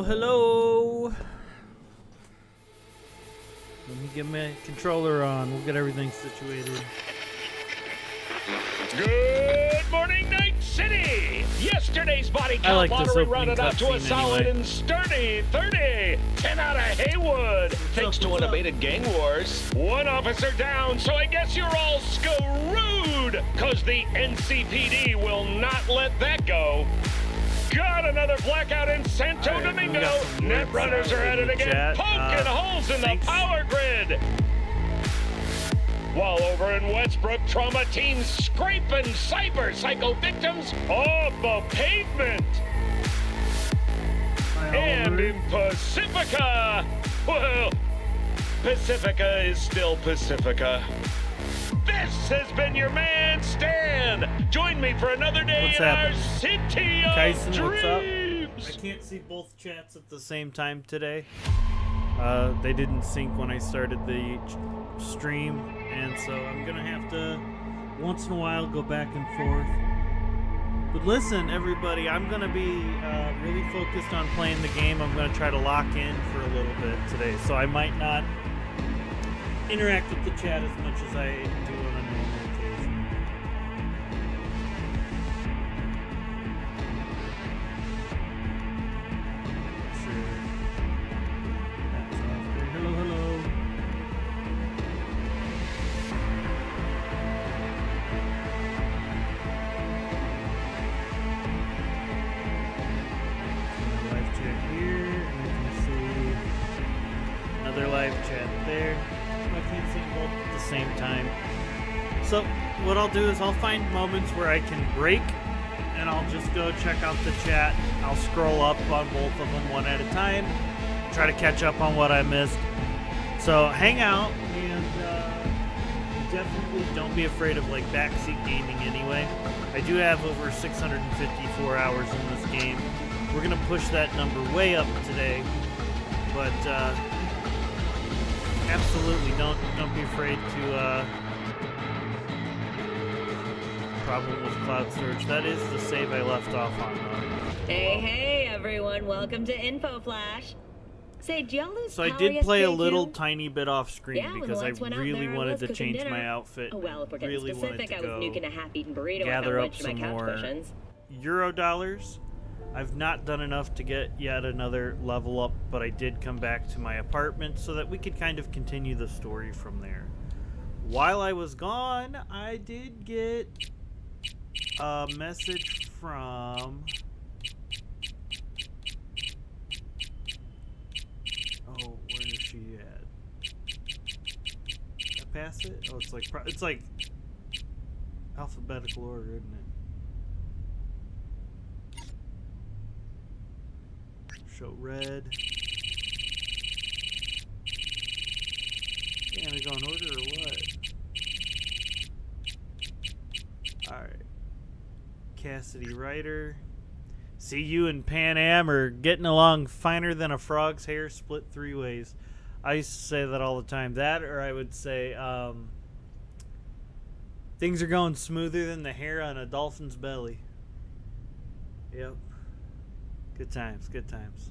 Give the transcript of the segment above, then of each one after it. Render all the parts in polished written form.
Hello, hello. Let me get my controller on. We'll get everything situated. Good morning, Night City! Yesterday's body count lottery rounded out to a solid and sturdy 30. 10 out of Haywood. Thanks to unabated gang wars. One officer down, so I guess you're all screwed, because the NCPD will not let that go. Got another blackout in Santo Domingo. Net runners are at it again, poking holes in the power grid. While over in Westbrook, trauma teams scraping cyber psycho victims off the pavement. And in Pacifica, well, Pacifica is still Pacifica. This has been your man, Stan. Join me for another day in our city of Kyson, dreams. what's up? I can't see both chats at the same time today. They didn't sync when I started the stream, and so I'm gonna have to once in a while go back and forth. But listen, everybody, I'm gonna be really focused on playing the game. I'm gonna try to lock in for a little bit today, so I might not interact with the chat as much as I do on a normal occasion. Sure. That's off there. Hello, hello. Live chat here, and we can see another live chat there. I can't see them both at the same time. So what I'll do is I'll find moments where I can break, and I'll just go check out the chat. I'll scroll up on both of them one at a time, try to catch up on what I missed. So hang out, and definitely don't be afraid of like backseat gaming anyway. I do have over 654 hours in this game. We're gonna push that number way up today, but absolutely, don't be afraid to problem with cloud storage. That is the save I left off on though. Hey everyone, welcome to Info Flash. Say, do y'all lose So I power did play a yesterday, little too? tiny bit off screen because I really wanted to change dinner. my outfit. Oh well, if we're getting really specific, wanted to I was nuking a half-eaten burrito gather I up found wedged in some my couch more cushions. Euro dollars. I've not done enough to get yet another level up, but I did come back to my apartment so that we could kind of continue the story from there. While I was gone, I did get a message from... Oh, where is she at? Did I pass it? Oh, it's like alphabetical order, isn't it? Show red. Damn, we go in order or what? Alright. Cassidy Ryder. See, you and Pan Am are getting along finer than a frog's hair split three ways. I used to say that all the time. That, or I would say, things are going smoother than the hair on a dolphin's belly. Yep. Good times, good times.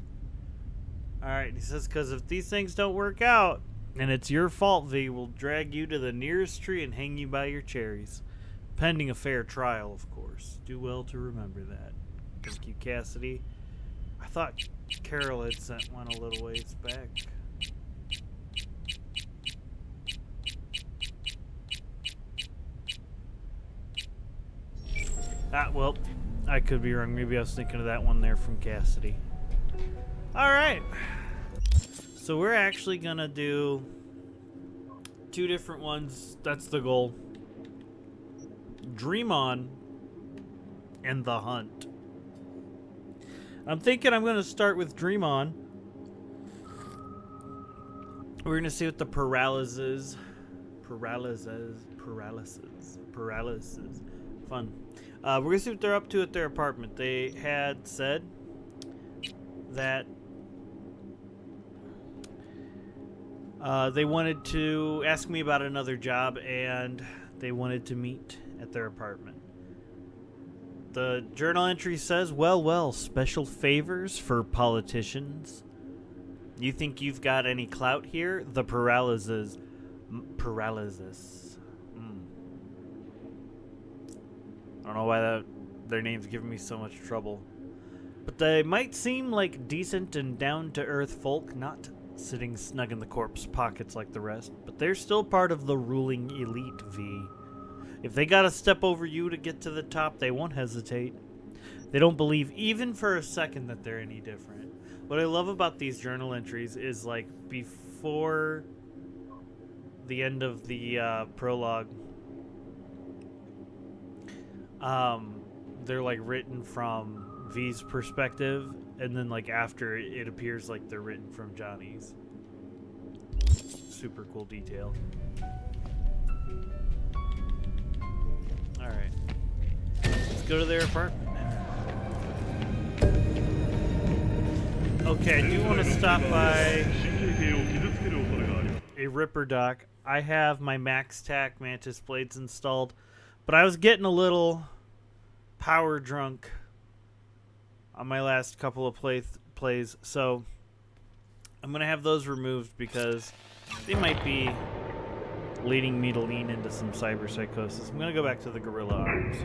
Alright, he says, because if these things don't work out, and it's your fault, V, we'll drag you to the nearest tree and hang you by your cherries. Pending a fair trial, of course. Do well to remember that. Thank you, Cassidy. I thought Carol had sent one a little ways back. Well, I could be wrong. Maybe I was thinking of that one there from Cassidy. Alright. So we're actually gonna do two different ones. That's the goal. Dream On and The Hunt. I'm thinking I'm gonna start with Dream On. We're gonna see what the Peralez is. Peralez. Fun. We're gonna see what they're up to at their apartment. They had said that they wanted to ask me about another job, and they wanted to meet at their apartment. The journal entry says, well, special favors for politicians. You think you've got any clout here? The Peralezes. I don't know why their name's giving me so much trouble. But they might seem like decent and down-to-earth folk, not sitting snug in the corpse pockets like the rest, but they're still part of the ruling elite, V. If they gotta step over you to get to the top, they won't hesitate. They don't believe even for a second that they're any different. What I love about these journal entries is, like, before the end of the prologue, they're, like, written from V's perspective, and then, like, after it appears like they're written from Johnny's. Super cool detail. Alright. Let's go to their apartment. Okay, I do want to stop by a Ripper dock. I have my Max Tac Mantis blades installed, but I was getting a little power drunk on my last couple of plays, so I'm going to have those removed because they might be leading me to lean into some cyber psychosis. I'm going to go back to the Gorilla Arms.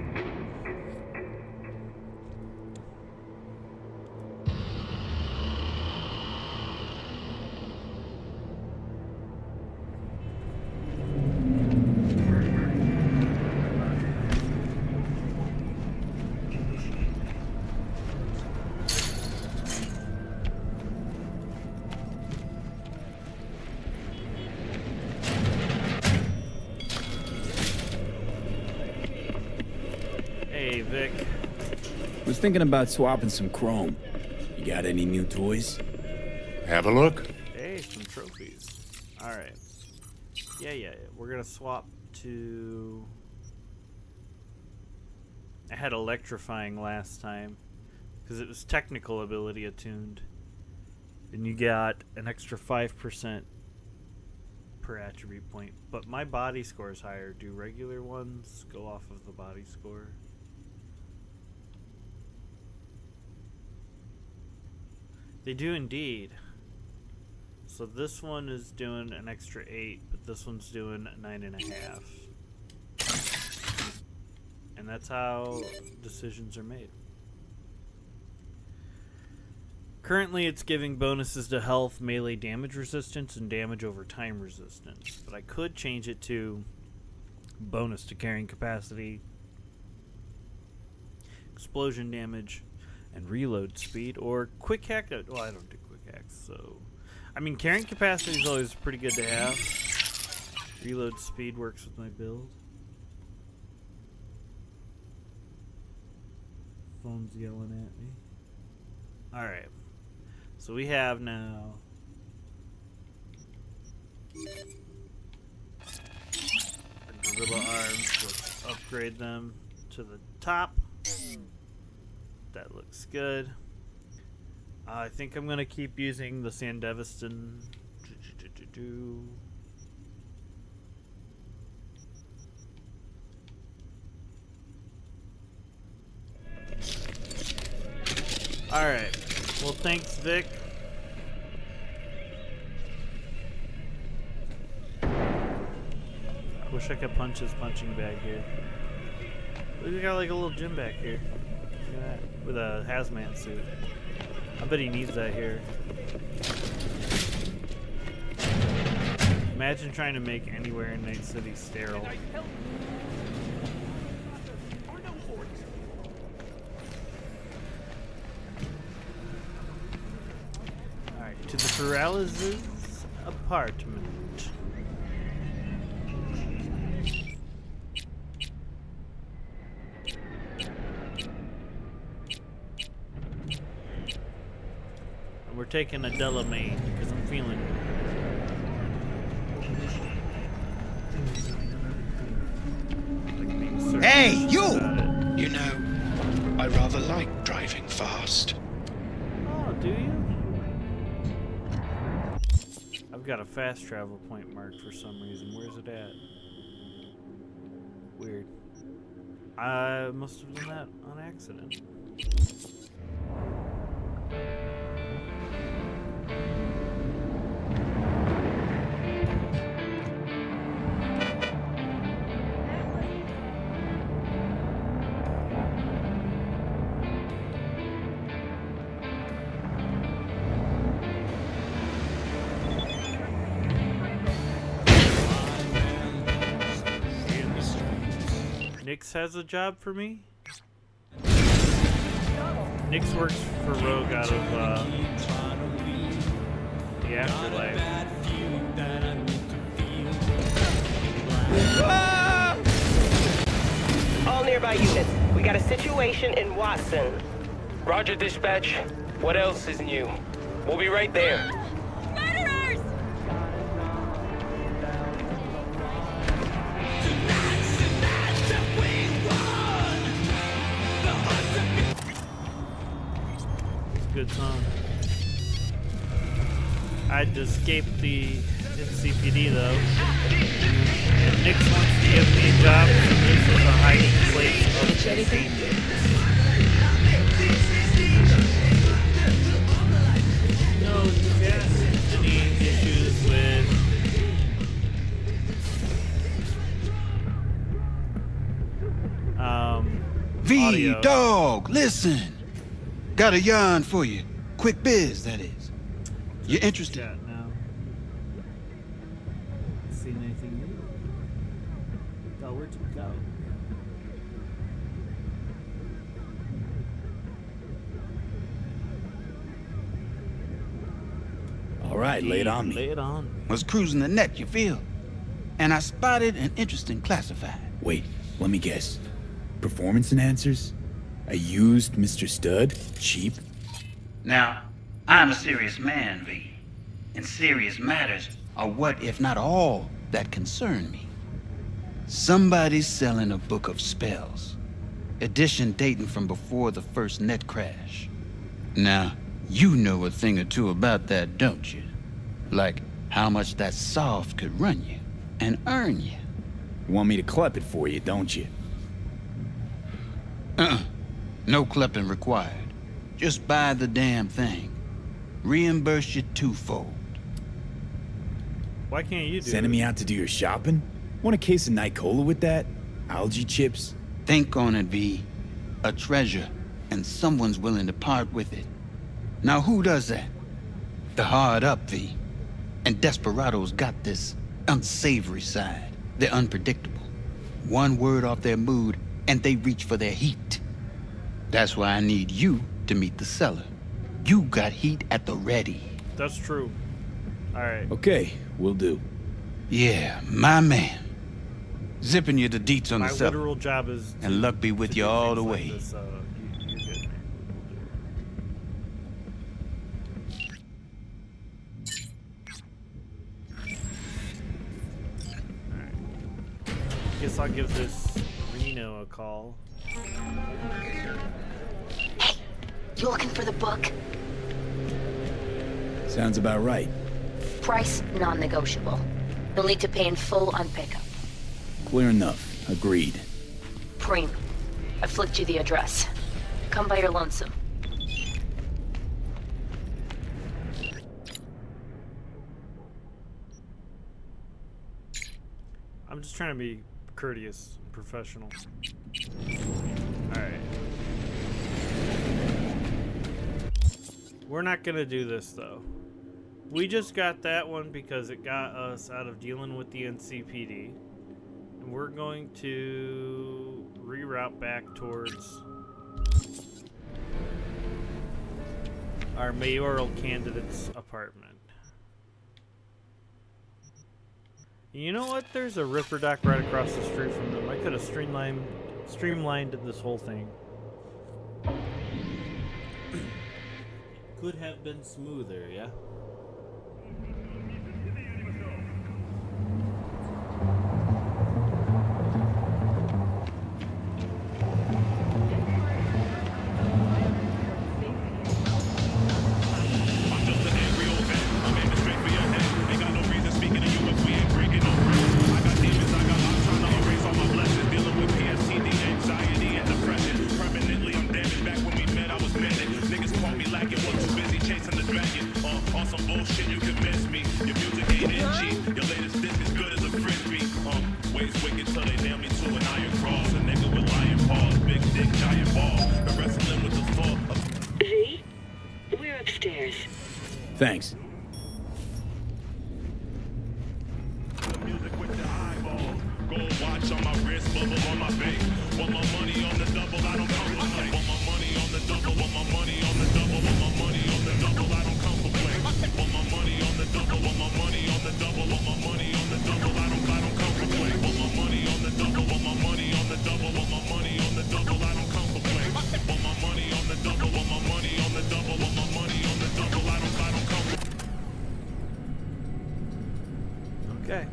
Hey, Vic. Was thinking about swapping some chrome. You got any new toys? Have a look. Hey, some trophies. Alright. Yeah. We're gonna swap to... I had electrifying last time, because it was technical ability attuned. And you got an extra 5% per attribute point. But my body score is higher. Do regular ones go off of the body score? They do indeed. So this one is doing an extra 8, but this one's doing 9.5. And that's how decisions are made. Currently it's giving bonuses to health, melee damage resistance, and damage over time resistance. But I could change it to bonus to carrying capacity, explosion damage, and reload speed, or quick hack. Well, I don't do quick hacks, so... I mean, carrying capacity is always pretty good to have. Reload speed works with my build. Phone's yelling at me. Alright. So we have now... our Gorilla Arms. Let's upgrade them to the top. That looks good. I think I'm going to keep using the Sandevistan. Alright. Well, thanks, Vic. I wish I could punch his punching bag here. We got like a little gym back here. Look at that. With a hazmat suit. I bet he needs that here. Imagine trying to make anywhere in Night City sterile. Alright, to the Peralez's apartment. We're taking a Delamane because I'm feeling it. Like hey, you! You know, I rather like driving fast. Oh, do you? I've got a fast travel point marked for some reason. Where's it at? Weird. I must have done that on accident. Nix has a job for me? Nix works for Rogue out of the Afterlife. All nearby units. We got a situation in Watson. Roger, dispatch. What else is new? We'll be right there. Murderers! It's a good song. I'd escaped the NCPD though. Nix wants to give me a job, so this is a hiding place of safety. No, yes. Any issues with V, audio? dog, listen. Got a yarn for you. Quick biz, that is. You interested? Chat now. Seen anything new? Oh, where'd you go? All right, lay it on me. Lay it on. Was cruising the net, you feel? And I spotted an interesting classified. Wait, let me guess. Performance enhancers? A used Mr. Stud? Cheap? Now, I'm a serious man, V. And serious matters are what, if not all, that concern me. Somebody's selling a book of spells. Edition dating from before the first net crash. Now, you know a thing or two about that, don't you? Like how much that soft could run you and earn you. You want me to clep it for you, don't you? No clipping required. Just buy the damn thing. Reimburse you twofold. Why can't you do Sending it? me out to do your shopping? Want a case of Night Cola with that? Algae chips? Think on it, V. A treasure, and someone's willing to part with it. Now who does that? The hard up, V. And desperados got this unsavory side. They're unpredictable. One word off their mood, and they reach for their heat. That's why I need you to meet the seller. You got heat at the ready. That's true. Alright. Okay, will do. Yeah, my man. Zipping you the deets on My the seller. literal job is to, And luck be with to you do all things the like way. this, you're good, man. Alright. Guess I'll give this Reno a call. Hey, you looking for the book? Sounds about right. Price non-negotiable. You'll need to pay in full on pickup. Clear enough. Agreed. Preem, I flicked you the address. Come by your lonesome. I'm just trying to be courteous and professional. Alright. We're not gonna do this though. We just got that one because it got us out of dealing with the NCPD. And we're going to reroute back towards our mayoral candidate's apartment. You know what? There's a Ripper Dock right across the street from them. I could have streamlined this whole thing. Could have been smoother, yeah? Thanks. Okay.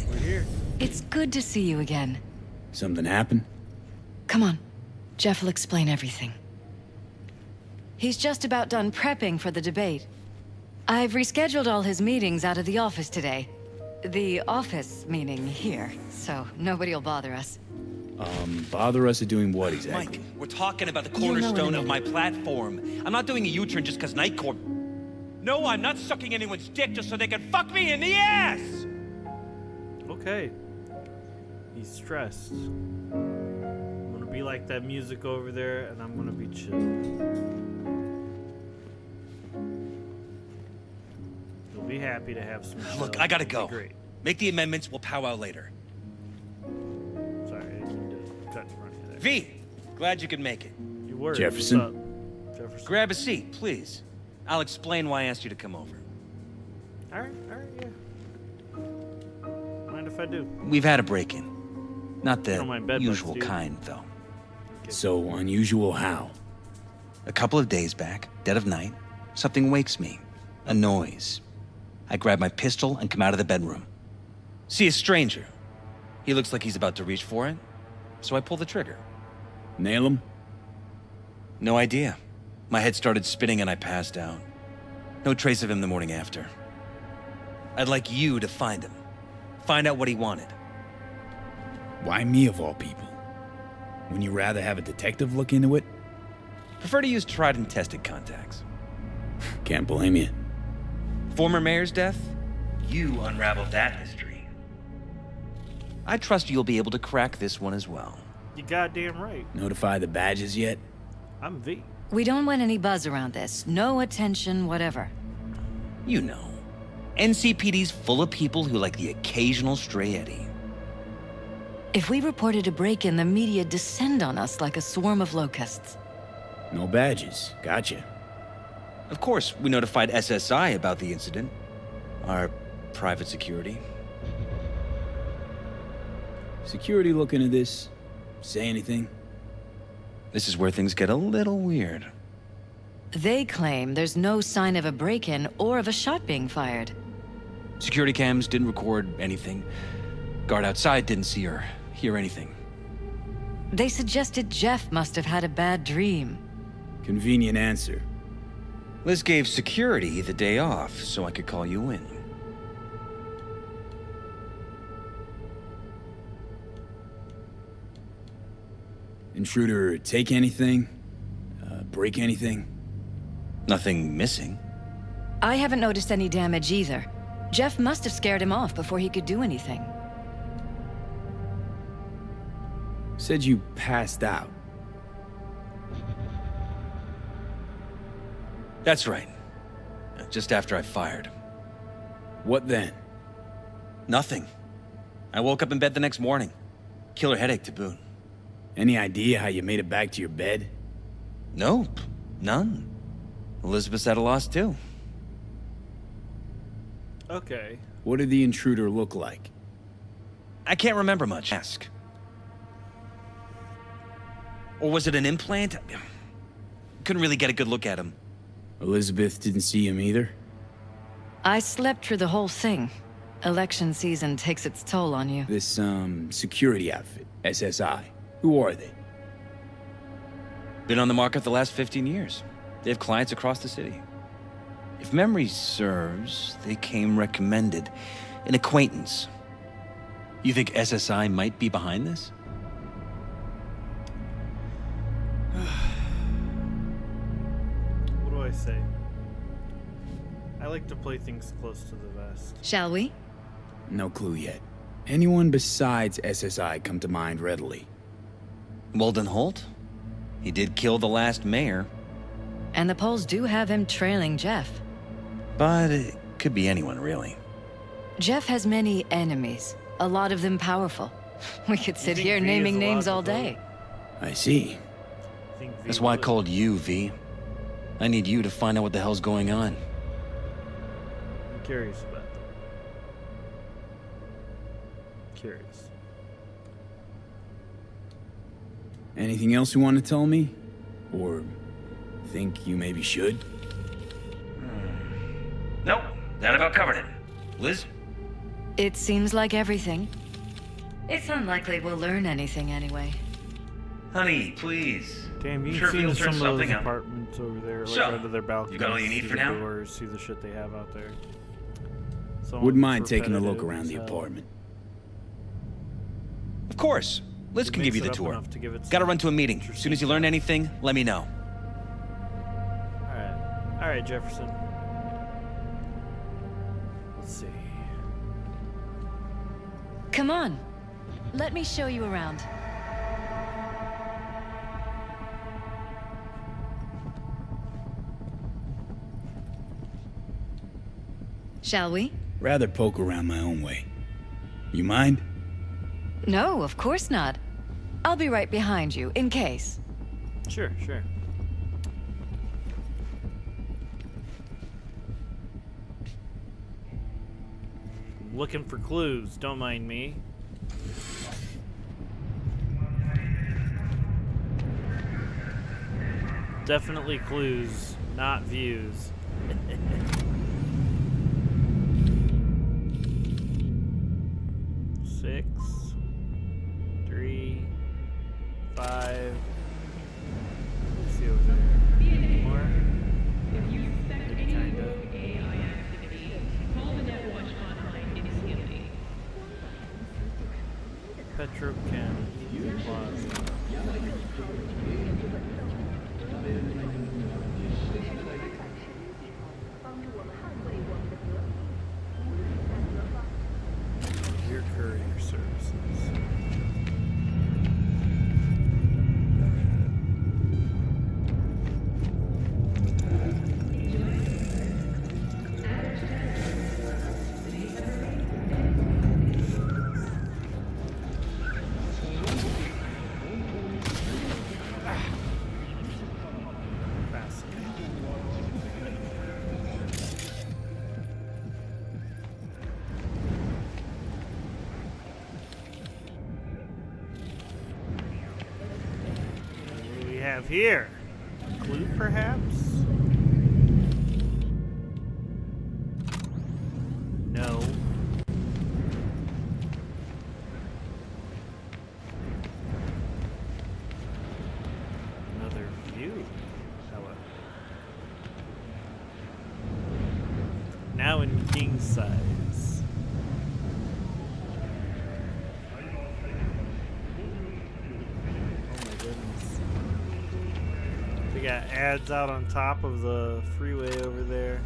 We're here. It's good to see you again. Something happened? Come on. Jeff will explain everything. He's just about done prepping for the debate. I've rescheduled all his meetings out of the office today. The office meaning here, so nobody will bother us. Bother us at doing what exactly? Mike, we're talking about the cornerstone of my platform. I'm not doing a U-turn just because Night Corp... No, I'm not sucking anyone's dick just so they can fuck me in the ass! Okay. He's stressed. I'm gonna be like that music over there, and I'm gonna be chill. You'll be happy to have some chill. Look, I gotta go. Great. Make the amendments, we'll powwow later. Sorry, I didn't mean to cut in front of you there. V, glad you could make it. You were. Jefferson? What's up? Jefferson. Grab a seat, please. I'll explain why I asked you to come over. Alright, yeah. Mind if I do? We've had a break-in. Not don't mind the bed bugs, usual do you? kind, though. So unusual how? A couple of days back, dead of night, something wakes me. A noise. I grab my pistol and come out of the bedroom. See a stranger. He looks like he's about to reach for it, so I pull the trigger. Nail him? No idea. My head started spinning and I passed out. No trace of him the morning after. I'd like you to find him. Find out what he wanted. Why me of all people? Wouldn't you rather have a detective look into it? Prefer to use tried and tested contacts. Can't blame you. Former mayor's death? You unraveled that mystery. I trust you'll be able to crack this one as well. You goddamn right. Notify the badges yet? I'm V. We don't want any buzz around this. No attention, whatever. You know. NCPD's full of people who like the occasional stray eddy. If we reported a break-in, the media descend on us like a swarm of locusts. No badges. Gotcha. Of course, we notified SSI about the incident. Our private security. Security look into this? Say anything? This is where things get a little weird. They claim there's no sign of a break-in or of a shot being fired. Security cams didn't record anything. Guard outside didn't see or hear anything. They suggested Jeff must have had a bad dream. Convenient answer. Liz gave security the day off so I could call you in. Intruder take anything? Break anything? Nothing missing. I haven't noticed any damage either. Jeff must have scared him off before he could do anything. Said you passed out. That's right. Just after I fired. What then? Nothing. I woke up in bed the next morning. Killer headache to boot. Any idea how you made it back to your bed? Nope. None. Elizabeth's at a loss too. Okay. What did the intruder look like? I can't remember much. Ask. Or was it an implant? Couldn't really get a good look at him. Elizabeth didn't see him either? I slept through the whole thing. Election season takes its toll on you. This, security outfit, SSI. Who are they? Been on the market the last 15 years. They have clients across the city. If memory serves, they came recommended. An acquaintance. You think SSI might be behind this? What do I say? I like to play things close to the vest. Shall we? No clue yet. Anyone besides SSI come to mind readily? Walden Holt? He did kill the last mayor. And the polls do have him trailing Jeff. But it could be anyone, really. Jeff has many enemies, a lot of them powerful. We could sit here naming names all day. I see. That's why I called you, V. I need you to find out what the hell's going on. I'm curious about that. Curious. Anything else you want to tell me? Or think you maybe should? Nope, that about covered it. Liz? It seems like everything. It's unlikely we'll learn anything anyway. Honey, please. Damn, you Sure can see feels some of something those up. apartments over there, like So, out of their balconies. you got all you need see for the now? doors, see the shit they have out there. Some Wouldn't mind repetitive taking a look as around the hell. apartment. Of course. Liz can give you the Mix it up tour. enough to give it Gotta some run to a meeting. As soon as you learn anything, let me know. All right, Jefferson. Let's see. Come on. Let me show you around. Shall we? Rather poke around my own way. You mind? No, of course not. I'll be right behind you, in case. Sure, sure. Looking for clues, don't mind me. Definitely clues, not views. 6, 3, 5. Let's see over there. More? Maybe kinda. Petrochem Plaza. Your courier services. What do we have here? A clue, perhaps? No. Another view, however. Now in king size. Oh my goodness. They got ads out on top of the freeway over there.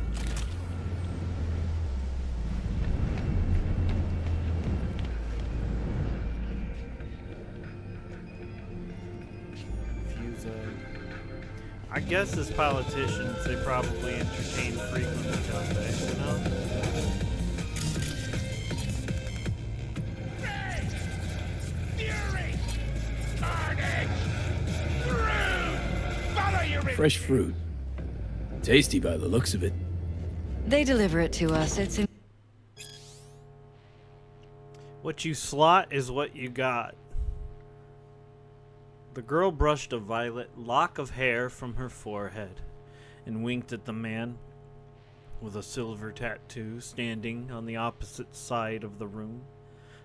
I guess as politicians, they probably entertain frequently, don't they? You know? Fresh fruit. Tasty by the looks of it. They deliver it to us. It's in. What you slot is what you got. The girl brushed a violet lock of hair from her forehead and winked at the man with a silver tattoo standing on the opposite side of the room,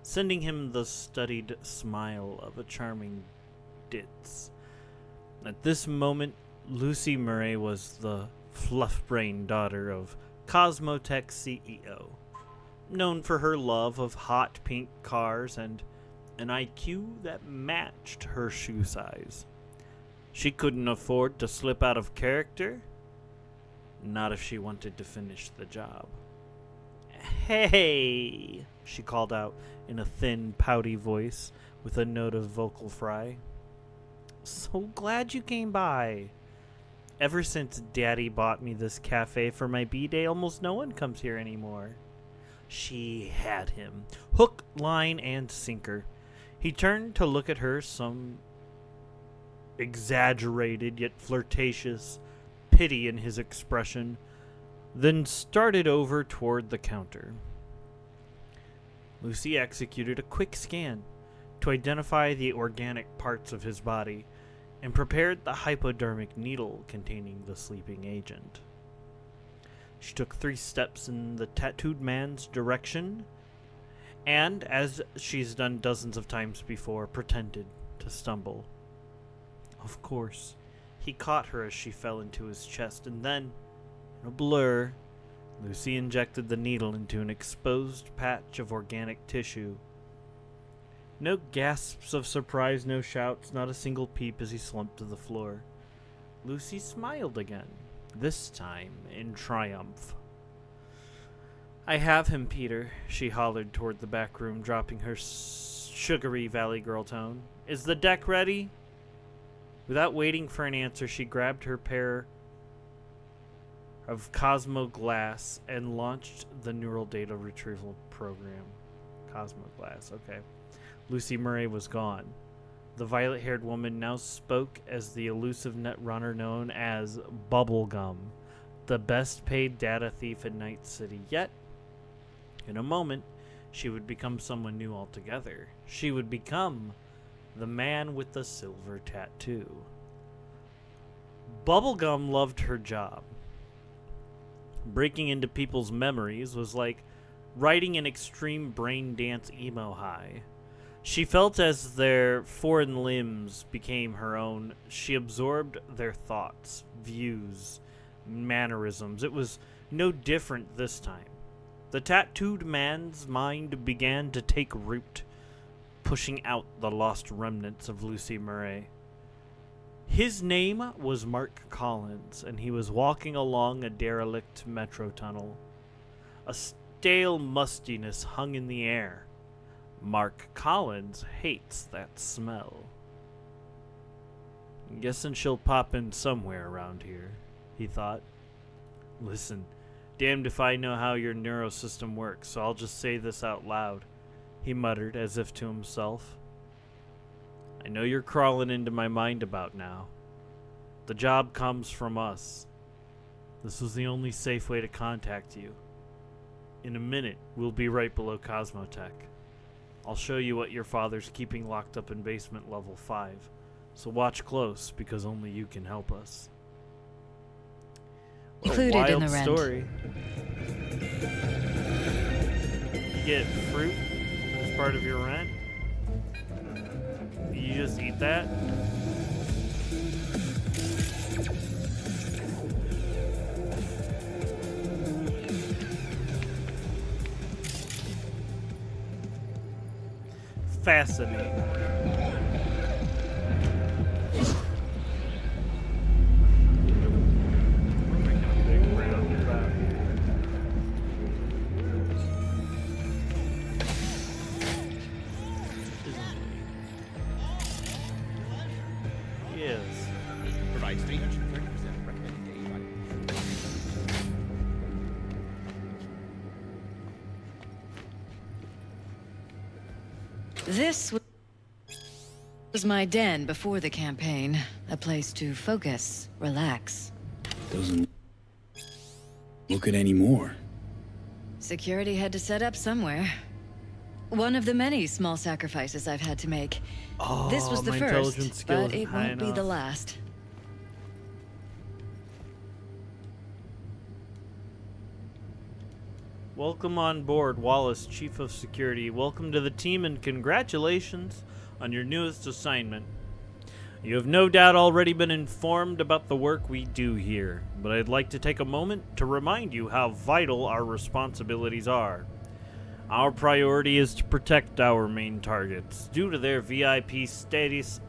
sending him the studied smile of a charming ditz. At this moment, Lucy Murray was the fluff-brained daughter of Cosmotech CEO, known for her love of hot pink cars and an IQ that matched her shoe size. She couldn't afford to slip out of character, not if she wanted to finish the job. "Hey," she called out in a thin, pouty voice with a note of vocal fry. "So glad you came by. Ever since Daddy bought me this cafe for my B-Day, almost no one comes here anymore. She had him. Hook, line, and sinker. He turned to look at her, some exaggerated yet flirtatious pity in his expression, then started over toward the counter. Lucy executed a quick scan to identify the organic parts of his body and prepared the hypodermic needle containing the sleeping agent. She took 3 steps in the tattooed man's direction and, as she's done dozens of times before, pretended to stumble. Of course, he caught her as she fell into his chest, and then, in a blur, Lucy injected the needle into an exposed patch of organic tissue. No gasps of surprise, no shouts, not a single peep as he slumped to the floor. Lucy smiled again, this time in triumph. "I have him, Peter," she hollered toward the back room, dropping her sugary Valley Girl tone. "Is the deck ready?" Without waiting for an answer, she grabbed her pair of Cosmo Glass and launched the neural data retrieval program. Cosmo Glass, okay. Lucy Murray was gone. The violet-haired woman now spoke as the elusive netrunner known as Bubblegum, the best-paid data thief in Night City. Yet, in a moment, she would become someone new altogether. She would become the man with the silver tattoo. Bubblegum loved her job. Breaking into people's memories was like riding an extreme brain dance emo high. She felt as their foreign limbs became her own. She absorbed their thoughts, views, mannerisms. It was no different this time. The tattooed man's mind began to take root, pushing out the lost remnants of Lucy Murray. His name was Mark Collins, and he was walking along a derelict metro tunnel. A stale mustiness hung in the air. Mark Collins hates that smell. "I'm guessing she'll pop in somewhere around here," he thought. "Listen, damned if I know how your neurosystem works, so I'll just say this out loud," he muttered as if to himself. "I know you're crawling into my mind about now. The job comes from us. This was the only safe way to contact you. In a minute, we'll be right below Cosmotech. I'll show you what your father's keeping locked up in basement level 5. So watch close, because only you can help us." Included in the rent. Story. You get fruit as part of your rent? You just eat that? Fascinating. Yes. Provides 330% recommended daily value. This was my den before the campaign. A place to focus, relax. Doesn't look it anymore. Security had to set up somewhere. One of the many small sacrifices I've had to make. This was the first, but it won't be the last. Welcome on board, Wallace, Chief of Security. Welcome to the team and congratulations on your newest assignment. You have no doubt already been informed about the work we do here, but I'd like to take a moment to remind you how vital our responsibilities are. Our priority is to protect our main targets. Due to their VIP status,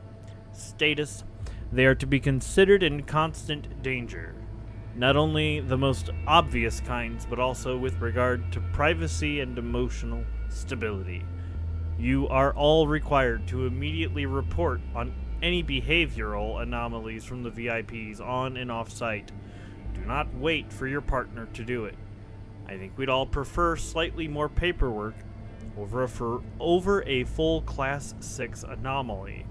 they are to be considered in constant danger. Not only the most obvious kinds, but also with regard to privacy and emotional stability. You are all required to immediately report on any behavioral anomalies from the VIPs on and off site. Do not wait for your partner to do it. I think we'd all prefer slightly more paperwork over a full Class 6 anomaly.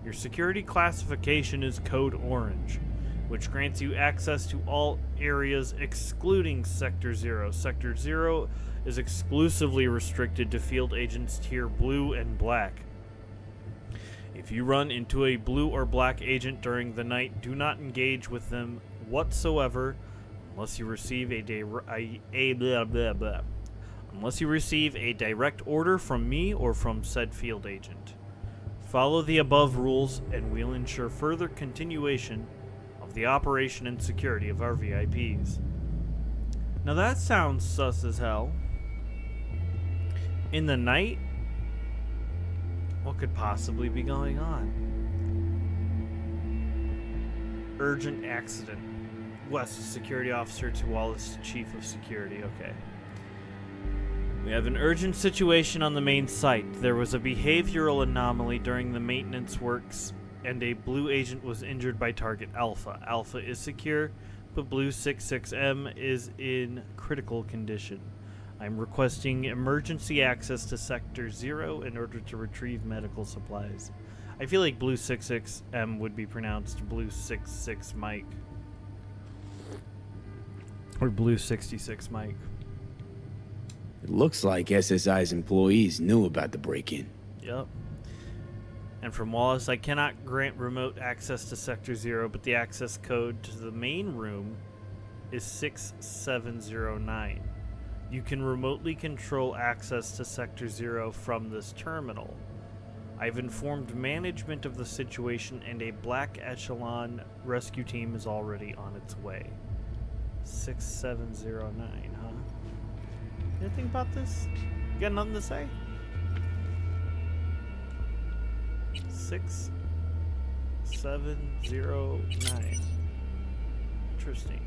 Your security classification is Code Orange, which grants you access to all areas excluding Sector 0. Sector 0 is exclusively restricted to field agents tier Blue and Black. If you run into a Blue or Black agent during the night, do not engage with them whatsoever unless you receive a direct order from me or from said field agent. Follow the above rules and we'll ensure further continuation of the operation and security of our VIPs. Now that sounds sus as hell. In the night? What could possibly be going on? Urgent accident. West, security officer to Wallace, chief of security. Okay. We have an urgent situation on the main site. There was a behavioral anomaly during the maintenance works, and a Blue agent was injured by target Alpha. Alpha is secure, but Blue 66M is in critical condition. I'm requesting emergency access to Sector 0 in order to retrieve medical supplies. I feel like Blue 66M would be pronounced Blue 66 Mike. Or Blue 66 Mike. It looks like SSI's employees knew about the break-in. Yep. And from Wallace, I cannot grant remote access to Sector 0, but the access code to the main room is 6709. You can remotely control access to Sector 0 from this terminal. I've informed management of the situation, and a Black Echelon rescue team is already on its way. 6709, huh? Anything about this? You got nothing to say? 6709. Interesting.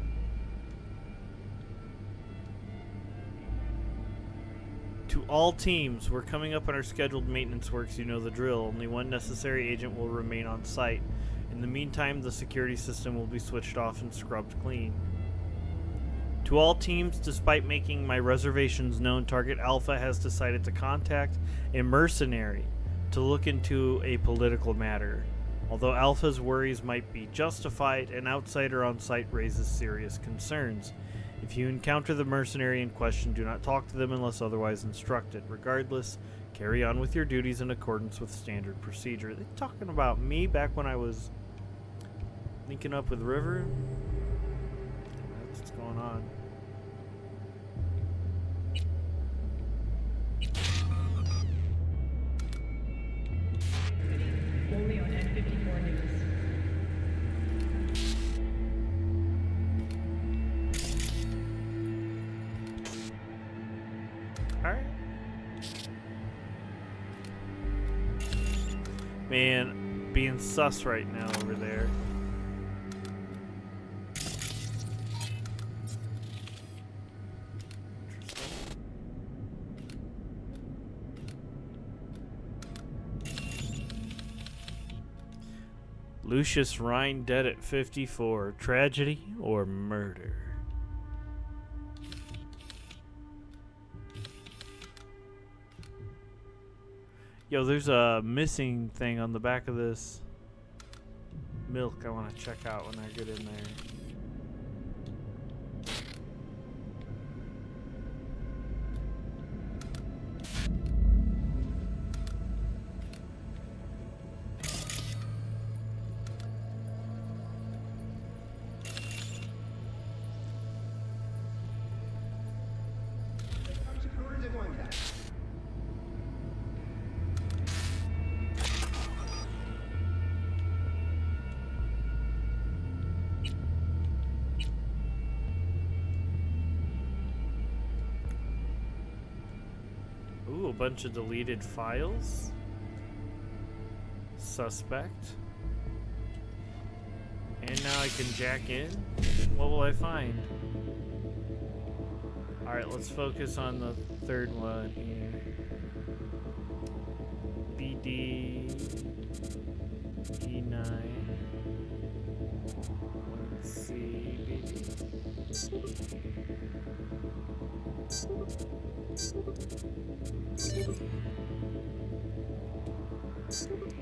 To all teams, we're coming up on our scheduled maintenance works. You know the drill. Only one necessary agent will remain on site. In the meantime, the security system will be switched off and scrubbed clean. To all teams, despite making my reservations known, Target Alpha has decided to contact a mercenary to look into a political matter. Although Alpha's worries might be justified, an outsider on site raises serious concerns. If you encounter the mercenary in question, do not talk to them unless otherwise instructed. Regardless, carry on with your duties in accordance with standard procedure. They're talking about me back when I was linking up with River. That's what's going on. Only on N54 News. Alright. Man, being sus right now over there. Lucius Rhine dead at 54. Tragedy or murder? Yo, there's a missing thing on the back of this milk I want to check out when I get in there. Ooh, a bunch of deleted files. Suspect. And now I can jack in. What will I find? Alright, let's focus on the third one here. BD. Let's see, baby.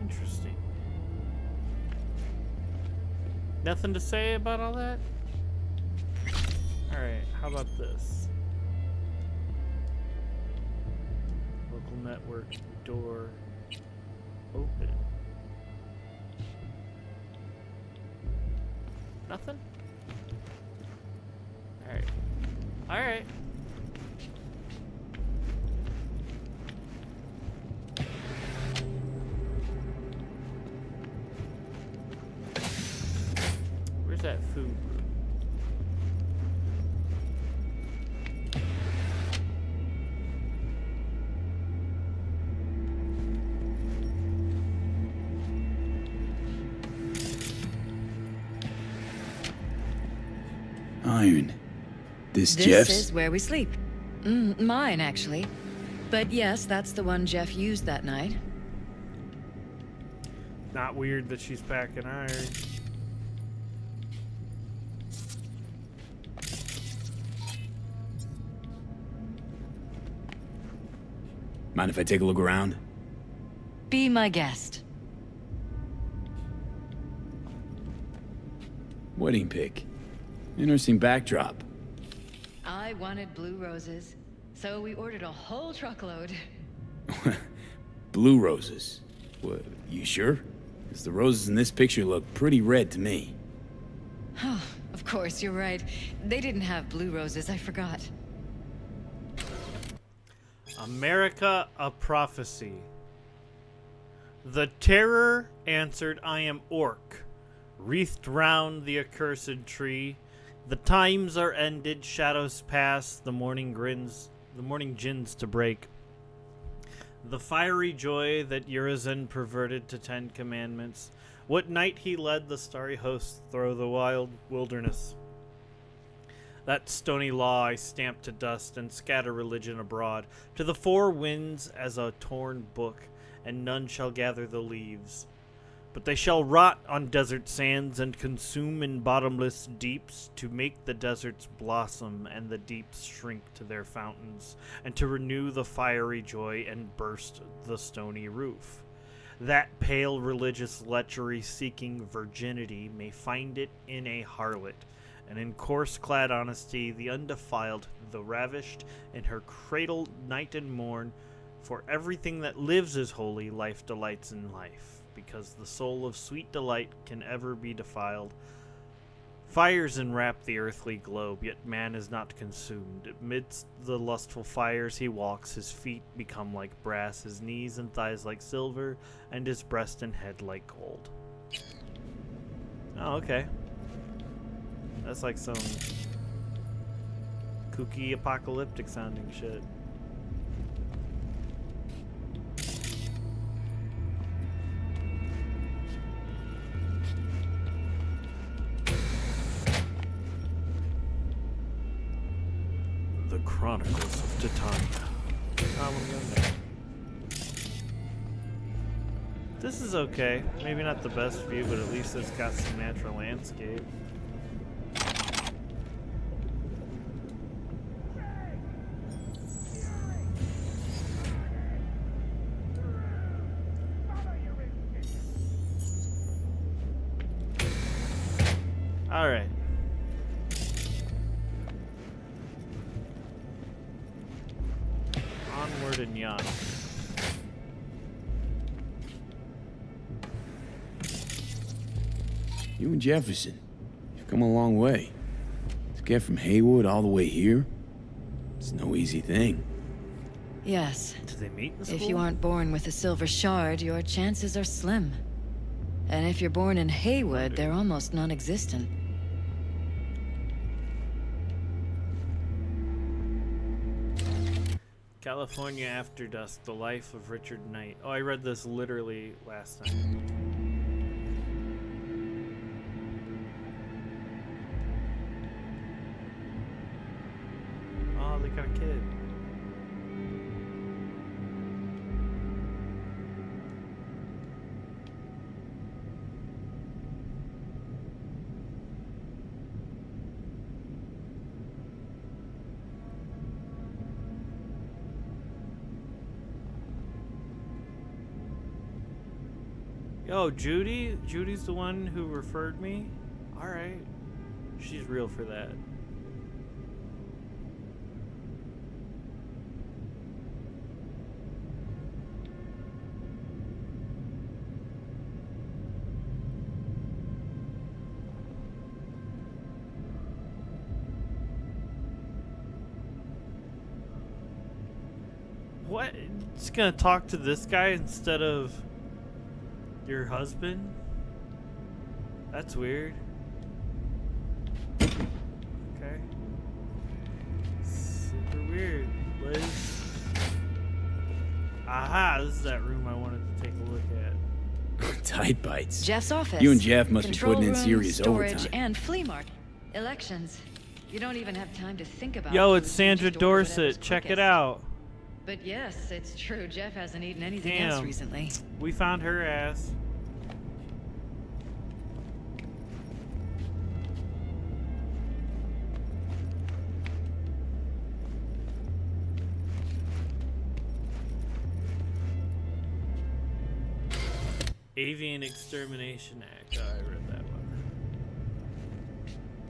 Interesting. Nothing to say about all that? Alright, how about this? Local network door open. Nothing? Alright. Alright. Where's that food room? Iron. This This Jeff's? is where we sleep. Mine, actually. But yes, that's the one Jeff used that night. Not weird that she's packing iron. Mind if I take a look around? Be my guest. Wedding pic. Interesting backdrop. I wanted blue roses, so we ordered a whole truckload. Blue roses. What, you sure? Because the roses in this picture look pretty red to me. Oh, of course, you're right. They didn't have blue roses, I forgot. America, a prophecy. The terror answered, I am Orc. Wreathed round the accursed tree. The times are ended, shadows pass, the morning gins to break. The fiery joy that Urizen perverted to 10 commandments. What night he led the starry hosts through the wild wilderness. That stony law I stamp to dust and scatter religion abroad, to the four winds as a torn book, and none shall gather the leaves. But they shall rot on desert sands and consume in bottomless deeps, to make the deserts blossom and the deeps shrink to their fountains, and to renew the fiery joy and burst the stony roof. That pale religious lechery seeking virginity may find it in a harlot, and in coarse-clad honesty the undefiled, the ravished, in her cradle night and morn, for everything that lives is holy, life delights in life, because the soul of sweet delight can ever be defiled. Fires enwrap the earthly globe, yet man is not consumed. Amidst the lustful fires he walks, his feet become like brass, his knees and thighs like silver, and his breast and head like gold. Oh, okay. That's like some kooky apocalyptic sounding shit. The Chronicles of Titania. I want to go there. This is okay. Maybe not the best view, but at least it's got some natural landscape. Alright. Onward and yon. You and Jefferson, you've come a long way. To get from Haywood all the way here, it's no easy thing. Yes. Did they meet in school? If you aren't born with a silver shard, your chances are slim. And if you're born in Haywood, they're almost non-existent. California After Dusk, The Life of Richard Knight. Oh, I read this literally last time. Oh, they got a kid. Yo, Judy? Judy's the one who referred me? Alright. She's real for that. What? Just gonna talk to this guy instead of your husband? That's weird. Okay. Super weird. Liz. Aha, this is that room I wanted to take a look at. Tight bites. Jeff's office. You and Jeff must Control be putting in room, serious storage, overtime. and flea market. Elections. You don't even have time to think about Yo, it. it's Sandra Dorset. Check it out. But yes, it's true. Jeff hasn't eaten anything else recently. We found her ass. Avian Extermination Act. Oh, I read that one.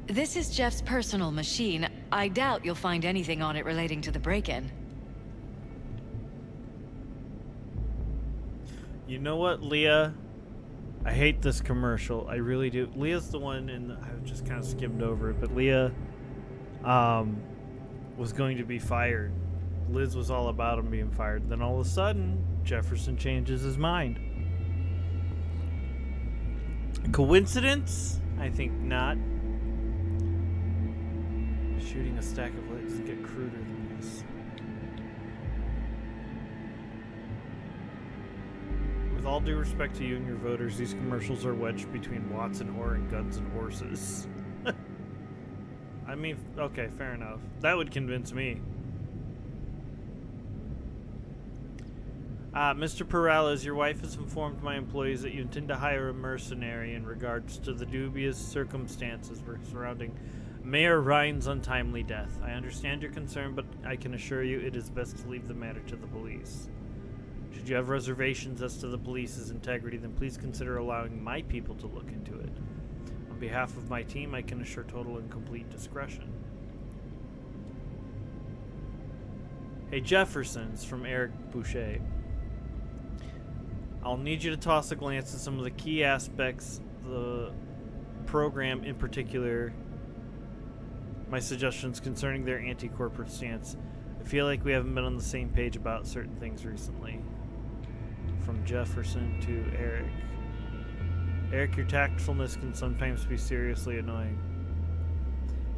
This is Jeff's personal machine. I doubt you'll find anything on it relating to the break-in. You know what, Leah? I hate this commercial. I really do. Leah's the one, and I just kind of skimmed over it, but Leah was going to be fired. Liz was all about him being fired. Then all of a sudden, Jefferson changes his mind. Coincidence? I think not. Shooting a stack of lids to get cruder than this. With all due respect to you and your voters, these commercials are wedged between Watson Whore and Guns and Horses. I mean, okay, fair enough. That would convince me. Mr. Peralez, your wife has informed my employees that you intend to hire a mercenary in regards to the dubious circumstances surrounding Mayor Ryan's untimely death. I understand your concern, but I can assure you it is best to leave the matter to the police. Should you have reservations as to the police's integrity, then please consider allowing my people to look into it. On behalf of my team, I can assure total and complete discretion. Hey, Jefferson's from Eric Boucher. I'll need you to toss a glance at some of the key aspects of the program, in particular my suggestions concerning their anti-corporate stance. I feel like we haven't been on the same page about certain things recently. From Jefferson to Eric. Eric, your tactfulness can sometimes be seriously annoying.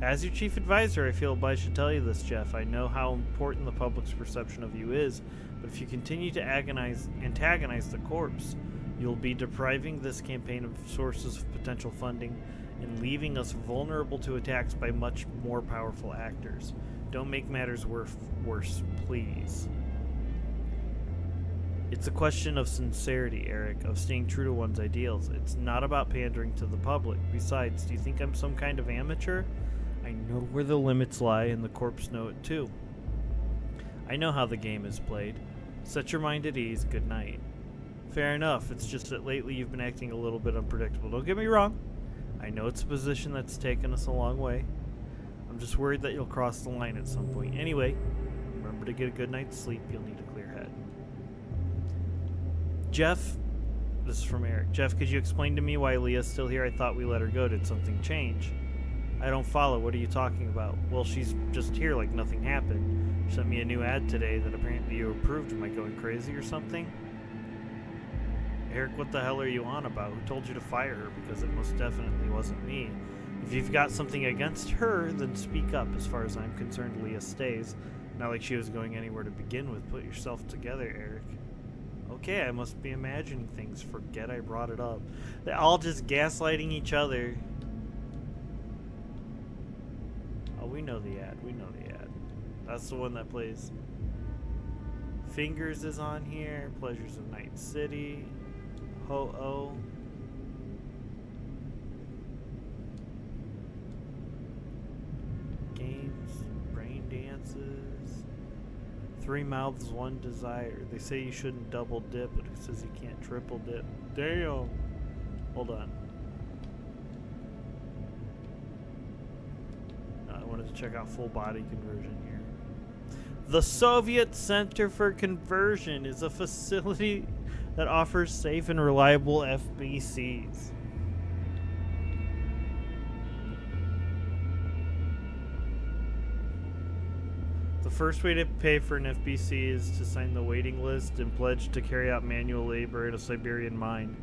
As your chief advisor, I feel obliged to tell you this, Jeff. I know how important the public's perception of you is, but if you continue to antagonize the corpse, you'll be depriving this campaign of sources of potential funding and leaving us vulnerable to attacks by much more powerful actors. Don't make matters worse, please. It's a question of sincerity, Eric, of staying true to one's ideals. It's not about pandering to the public. Besides, do you think I'm some kind of amateur? I know where the limits lie, and the corpse know it too. I know how the game is played. Set your mind at ease. Good night. Fair enough. It's just that lately you've been acting a little bit unpredictable. Don't get me wrong. I know it's a position that's taken us a long way. I'm just worried that you'll cross the line at some point. Anyway, remember to get a good night's sleep. You'll need a clear head. Jeff, this is from Eric. Jeff, could you explain to me why Leah's still here? I thought we let her go. Did something change? I don't follow. What are you talking about? Well, she's just here like nothing happened. She sent me a new ad today that apparently you approved. Am I going crazy or something? Eric, what the hell are you on about? Who told you to fire her? Because it most definitely wasn't me. If you've got something against her, then speak up. As far as I'm concerned, Leah stays. Not like she was going anywhere to begin with. Put yourself together, Eric. Okay, I must be imagining things. Forget I brought it up. They're all just gaslighting each other. Oh, we know the ad. We know the ad. That's the one that plays. Fingers is on here. Pleasures of Night City. Ho-Oh. Games. Brain dances. Three mouths, one desire. They say you shouldn't double dip, but who says you can't triple dip? Damn. Hold on. I wanted to check out full body conversion here. The Soviet Center for Conversion is a facility that offers safe and reliable FBCs. The first way to pay for an FBC is to sign the waiting list and pledge to carry out manual labor in a Siberian mine.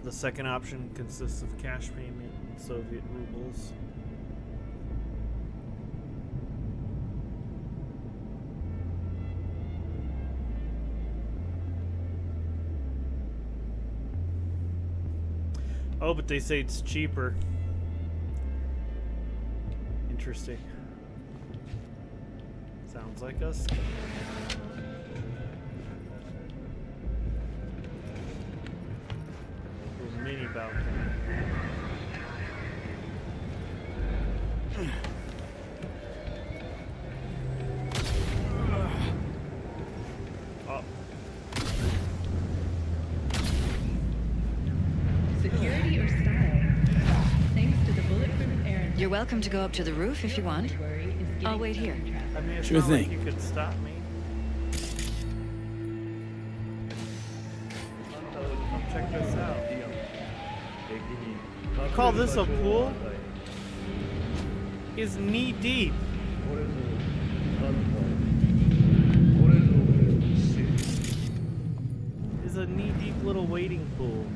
The second option consists of cash payment in Soviet rubles. Oh, but they say it's cheaper. Interesting. Sounds like us. Little mini balcony. Oh. Security or style? Thanks to the bulletproof air. You're welcome to go up to the roof if you want. I'll wait here. I mean, it's Sure not thing. like you could stop me. Come check this out. You call this a pool? Is knee deep. Is a knee deep little wading pool.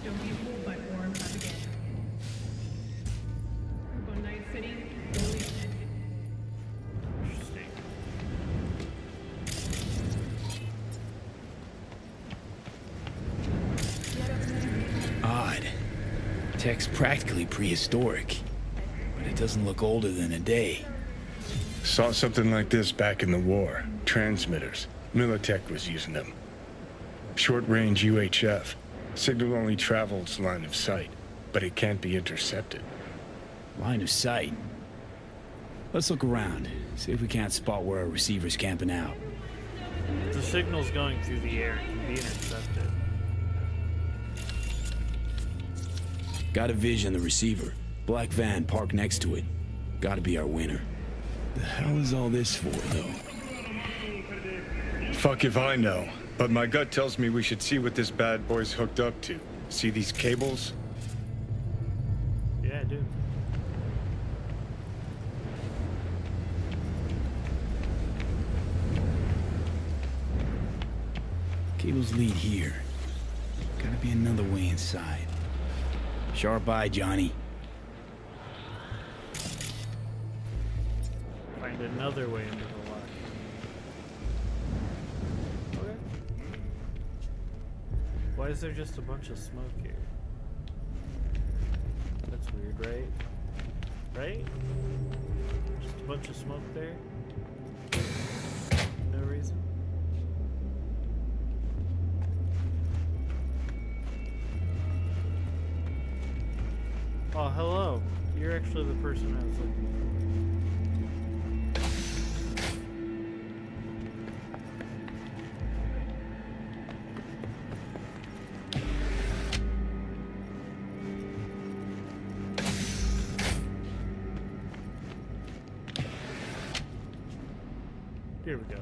Don't be fooled by foreign propaganda. Go Night City, only on Interesting. Odd. Tech's practically prehistoric, but it doesn't look older than a day. Saw something like this back in the war. Transmitters. Militech was using them. Short-range UHF. Signal only travels line of sight, but it can't be intercepted. Line of sight. Let's look around, see if we can't spot where our receiver's camping out. The signal's going through the air. It can be intercepted. Got a vision, the receiver. Black van parked next to it. Gotta be our winner. The hell is all this for, though? Fuck if I know, but my gut tells me we should see what this bad boy's hooked up to. See these cables? Yeah, I do. Cables lead here. Gotta be another way inside. Sharp eye, Johnny. Find another way into the lock. Okay. Why is there just a bunch of smoke here? That's weird, right? Right? Just a bunch of smoke there? No reason. Oh, hello. You're actually the person I was looking for. Here we go.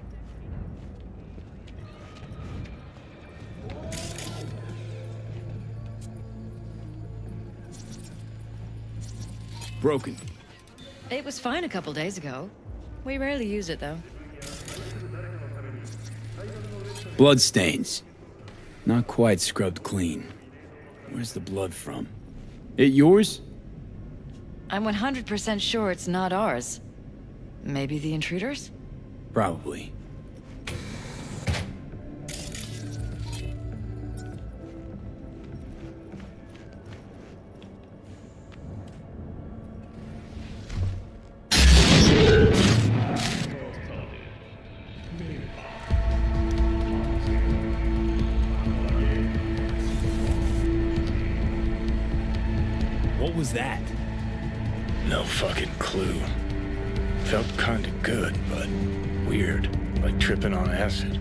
Broken. It was fine a couple days ago. We rarely use it, though. Bloodstains. Not quite scrubbed clean. Where's the blood from? It yours? I'm 100% sure it's not ours. Maybe the intruders? Probably. was that? No fucking clue. Felt kinda good, but weird. Like tripping on acid.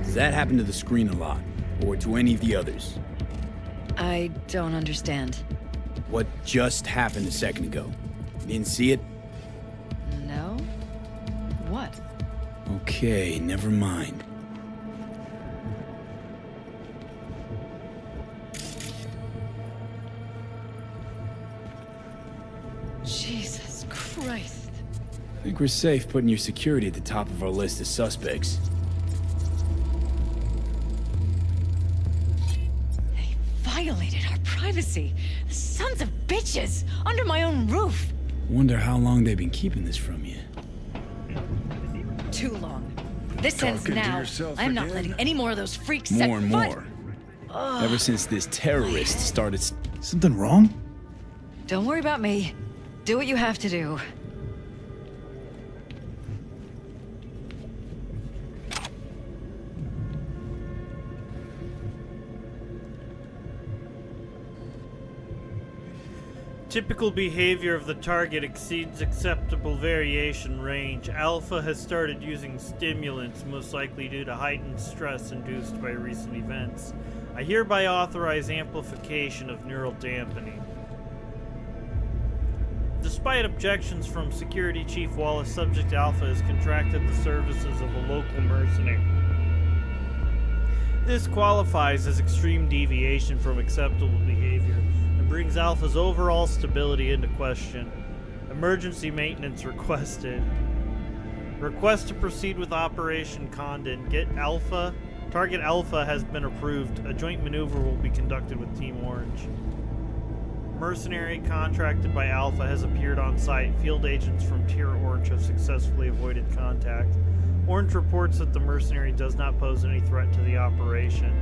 Does that happen to the screen a lot? Or to any of the others? I don't understand. What just happened a second ago? You didn't see it? No? What? Okay, never mind. Jesus Christ. I think we're safe putting your security at the top of our list of suspects. They violated our privacy. The sons of bitches! Under my own roof! Wonder how long they've been keeping this from you. Too long. This ends Talking to now. yourself I'm not again? letting any more of those freaks More and set more. Ugh. Ever since this terrorist started... Something wrong? Don't worry about me. Do what you have to do. Typical behavior of the target exceeds acceptable variation range. Alpha has started using stimulants, most likely due to heightened stress induced by recent events. I hereby authorize amplification of neural dampening. Despite objections from Security Chief Wallace, Subject Alpha has contracted the services of a local mercenary. This qualifies as extreme deviation from acceptable behavior and brings Alpha's overall stability into question. Emergency maintenance requested. Request to proceed with Operation Condon. Target Alpha has been approved. A joint maneuver will be conducted with Team Orange. Mercenary contracted by Alpha has appeared on site. Field agents from Tier Orange have successfully avoided contact. Orange reports that the mercenary does not pose any threat to the operation.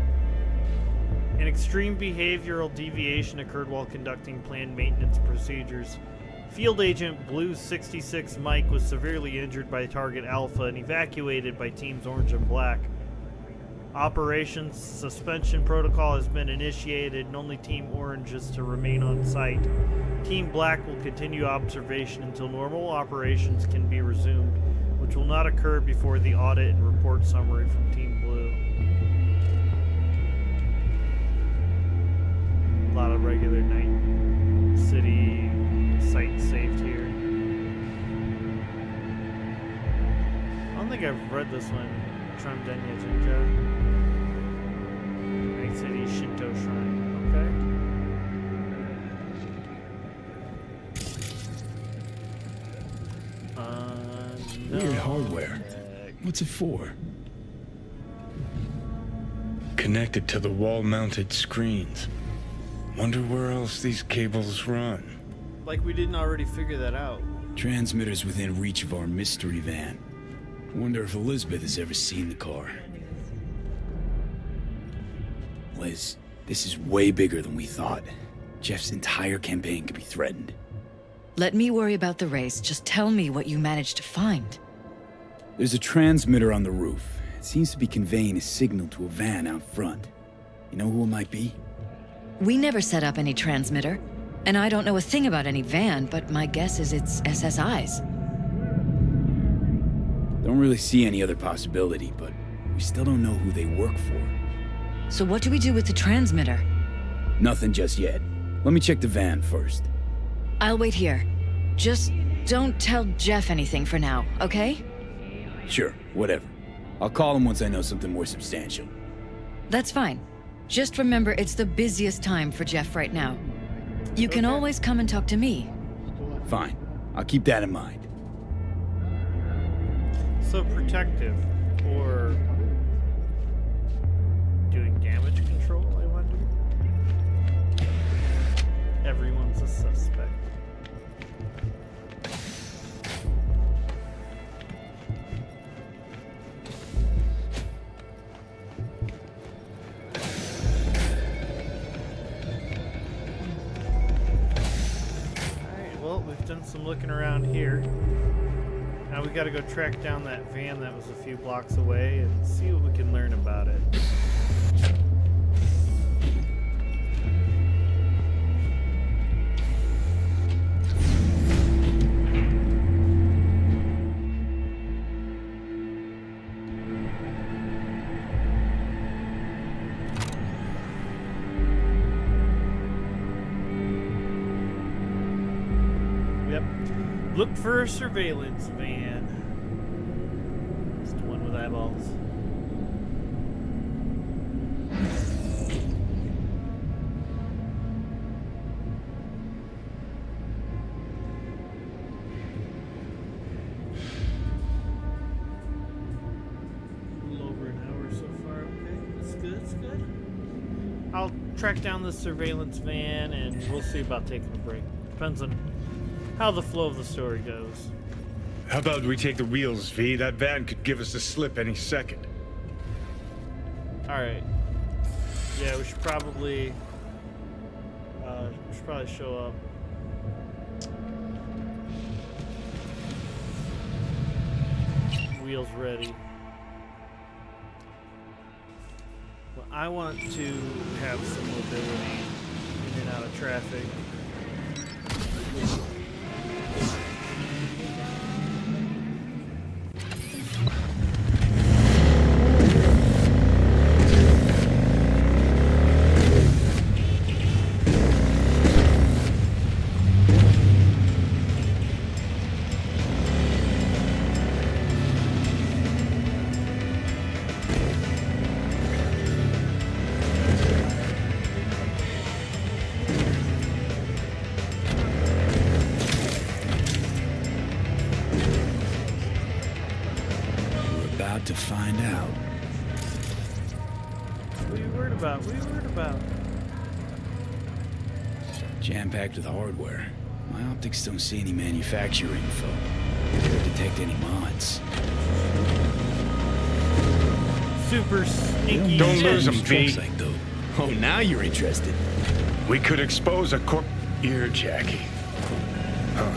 An extreme behavioral deviation occurred while conducting planned maintenance procedures. Field Agent Blue 66 Mike was severely injured by Target Alpha and evacuated by Teams Orange and Black. Operations suspension protocol has been initiated and only Team Orange is to remain on site. Team Black will continue observation until normal operations can be resumed, which will not occur before the audit and report summary from Team Blue. A lot of regular night city sites saved here. I don't think I've read this one. Trumdenya Jinja. Night City Shinto Shrine. Okay. Weird hardware. What's it for? Connected to the wall-mounted screens. Wonder where else these cables run. Like we didn't already figure that out. Transmitters within reach of our mystery van. Wonder if Elizabeth has ever seen the car. Liz, this is way bigger than we thought. Jeff's entire campaign could be threatened. Let me worry about the race. Just tell me what you managed to find. There's a transmitter on the roof. It seems to be conveying a signal to a van out front. You know who it might be? We never set up any transmitter, and I don't know a thing about any van, but my guess is it's SSI's. Don't really see any other possibility, but we still don't know who they work for. So what do we do with the transmitter? Nothing just yet. Let me check the van first. I'll wait here. Just don't tell Jeff anything for now, okay? Sure, whatever. I'll call him once I know something more substantial. That's fine. Just remember it's the busiest time for Jeff right now. You can always come and talk to me. Fine. I'll keep that in mind. So protective, or doing damage control, I wonder? Everyone's a suspect. Alright, well, we've done some looking around here. Now we gotta go track down that van that was a few blocks away and see what we can learn about it. Look for a surveillance van. It's the one with eyeballs. A little over an hour so far. Okay, that's good. That's good. I'll track down the surveillance van, and we'll see about taking a break. Depends on how the flow of the story goes. How about we take the wheels, V? That van could give us the slip any second. Alright. Yeah, we should probably show up. Wheels ready. Well, I want to have some mobility in and out of traffic. To find out. What are you worried about? What are you worried about? Jam-packed with hardware. My optics don't see any manufacturer info. Don't detect any mods. Super sneaky. Don't lose them, V. Like, though. Oh, now you're interested. We could expose a ear jackie. Huh.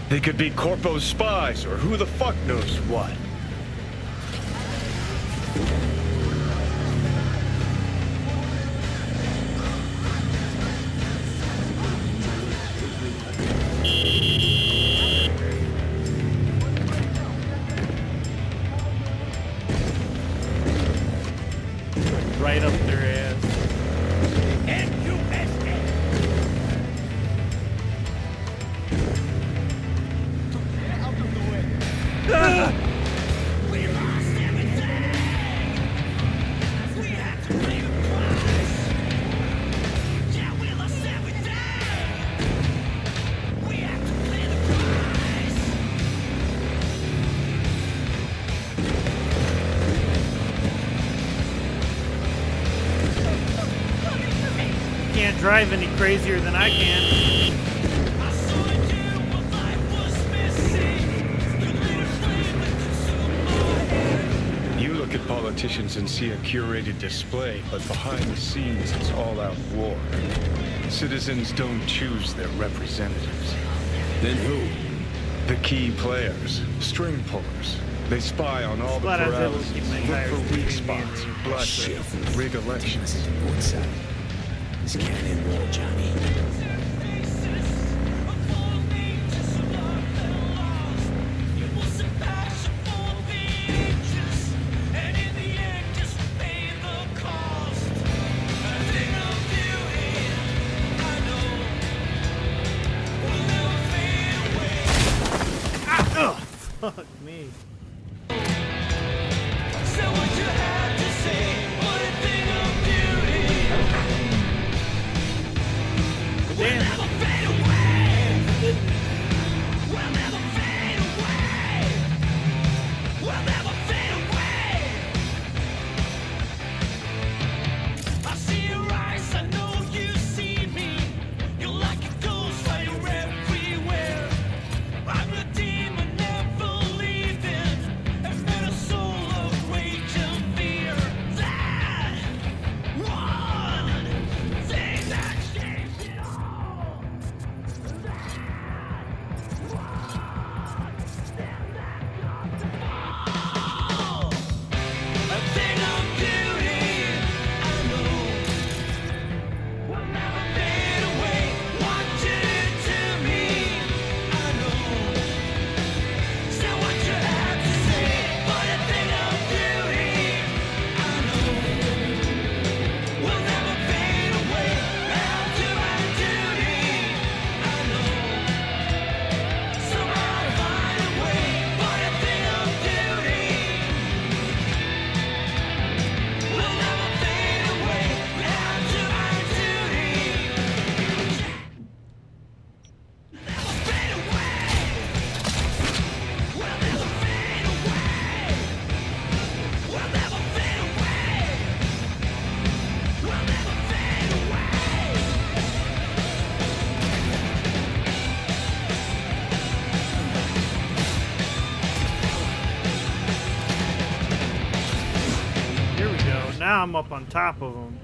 They could be Corpo's spies, or who the fuck knows what. Right up their ass. We lost everything. We had to pay the price. Yeah, we lost everything. We had to pay the price. Can't drive any crazier than I can. You look at politicians and see a curated display, but behind the scenes it's all-out war. Citizens don't choose their representatives. Then who? The key players, string pullers. They spy on all the Glad I was able to Peralez, keep my look tires for weak leaving me spots, in the blackmail, rig elections. North side. This can't end well, Johnny. Fuck me. Damn. now I'm up on top of them.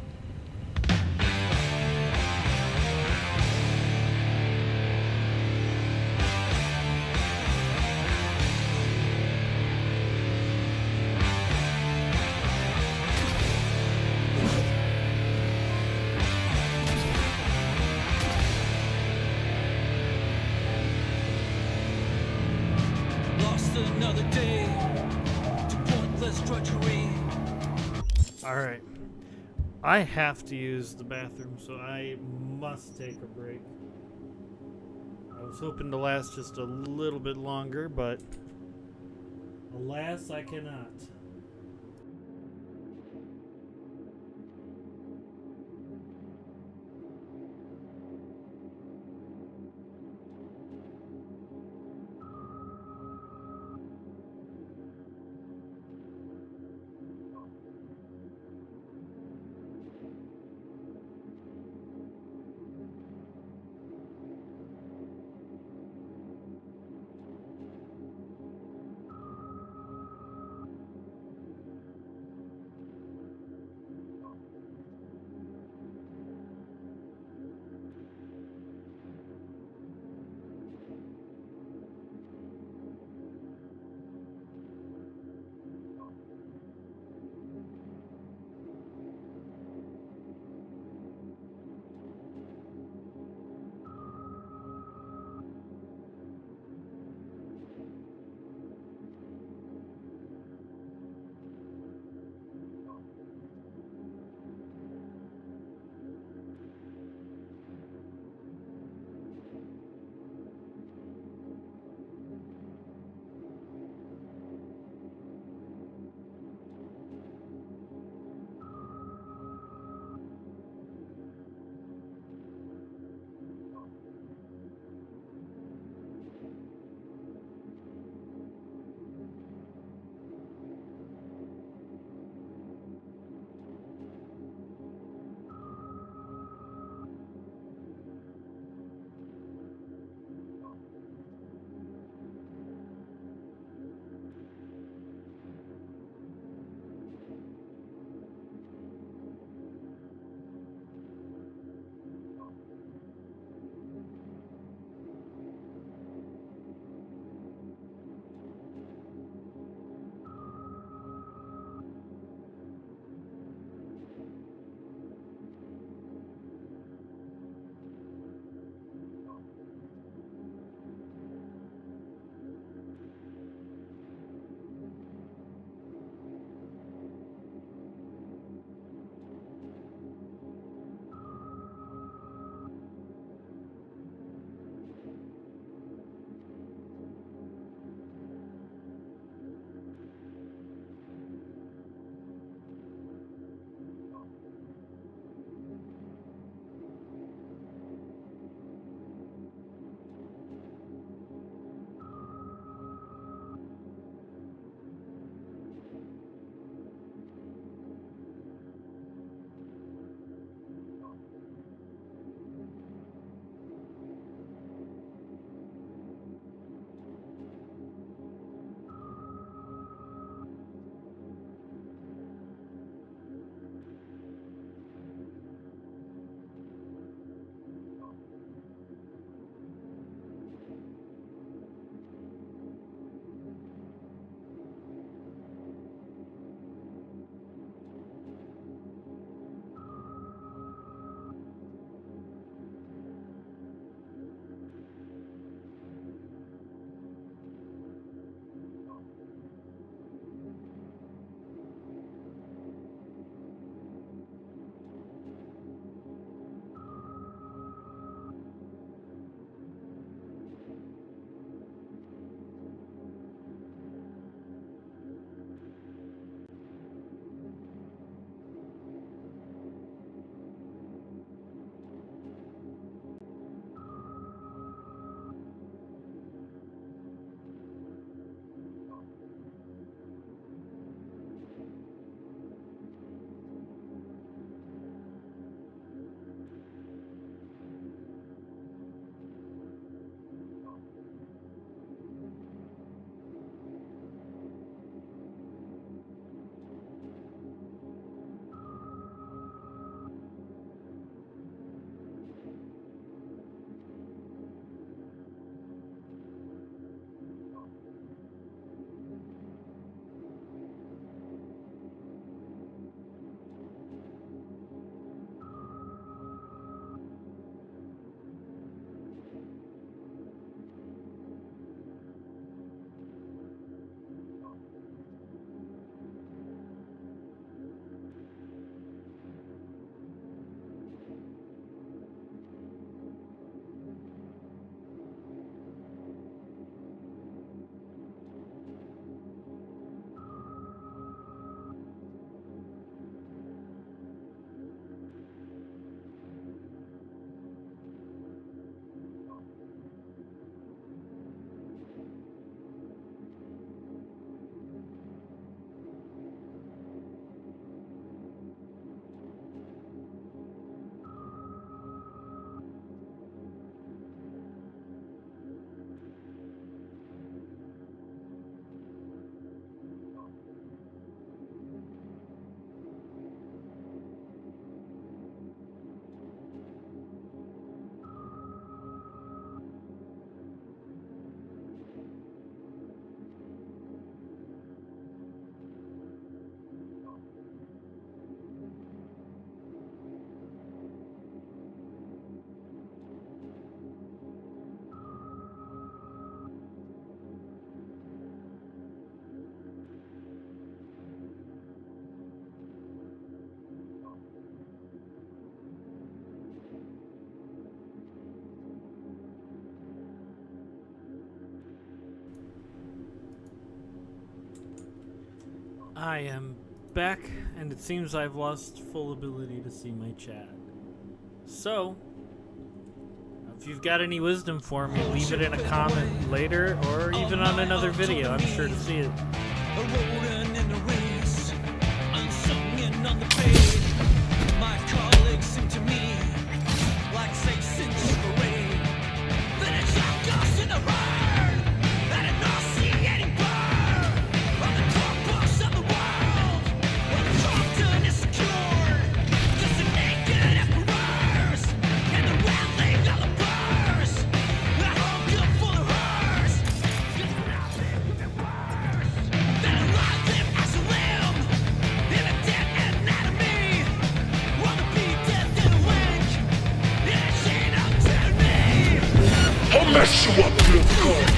Another day to pointless drudgery. Alright. I have to use the bathroom, so I must take a break. I was hoping to last just a little bit longer, but alas, I cannot. I am back, and it seems I've lost full ability to see my chat. So, if you've got any wisdom for me, leave it in a comment later, or even on another video. I'm sure to see it. A rodent in the race, unsung and on the page. My colleagues sing to me like saints in the parade. Then it's all goes in the herd, and it not see any burn. On the top books of the world, where the Compton is secured. Just the naked emperors, and the rattling of the birds. That home come full of hers. Just nothing even worse than a live them as a limb in a dead anatomy. Wanna be dead in a wink in a chain of tyranny. I'll mess you up real good.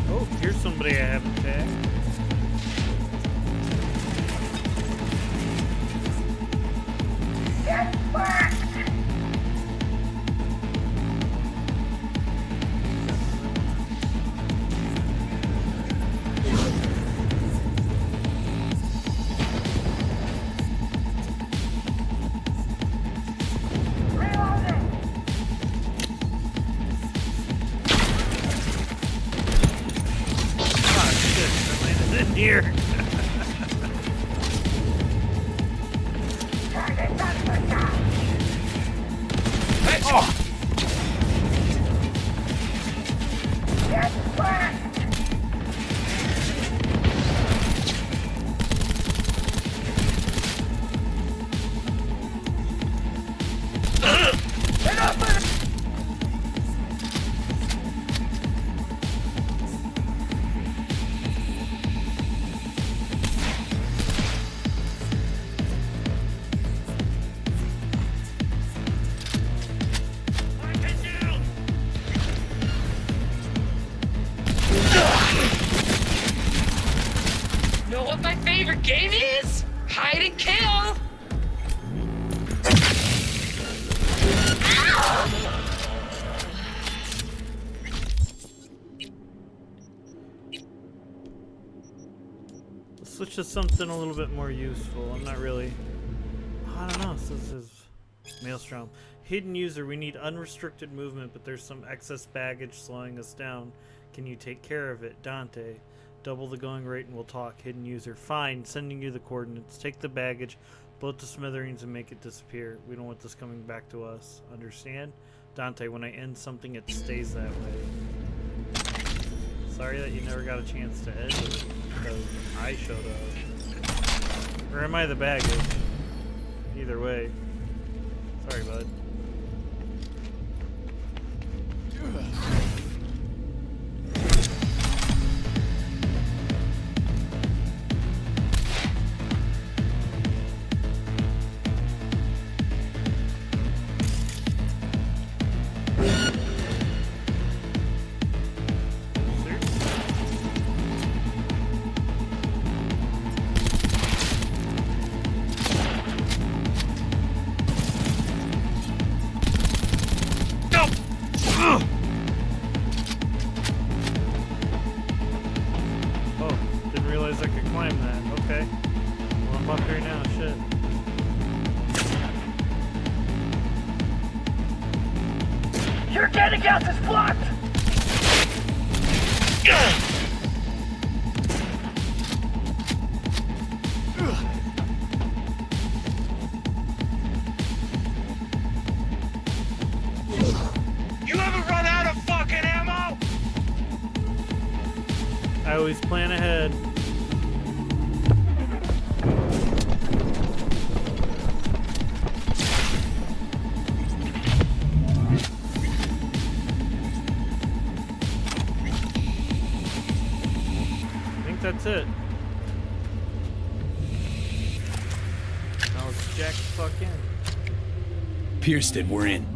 Oh, here's somebody I haven't tagged. Here. Hey, oh. Know what my favorite game is? Hide and kill! Let's switch to something a little bit more useful. I'm not really... I don't know. This is Maelstrom. Hidden user. We need unrestricted movement, but there's some excess baggage slowing us down. Can you take care of it? Dante. Double the going rate and we'll talk. Hidden user. Fine. Sending you the coordinates. Take the baggage, blow it to smithereens, and make it disappear. We don't want this coming back to us. Understand? Dante, when I end something, it stays that way. Sorry that you never got a chance to end it because I showed up. Or am I the baggage? Either way. Sorry, bud. Your data gas is blocked! You ever run out of fucking ammo? I always plan ahead. That's it. Now let's check fuck in. Pierced it, we're in.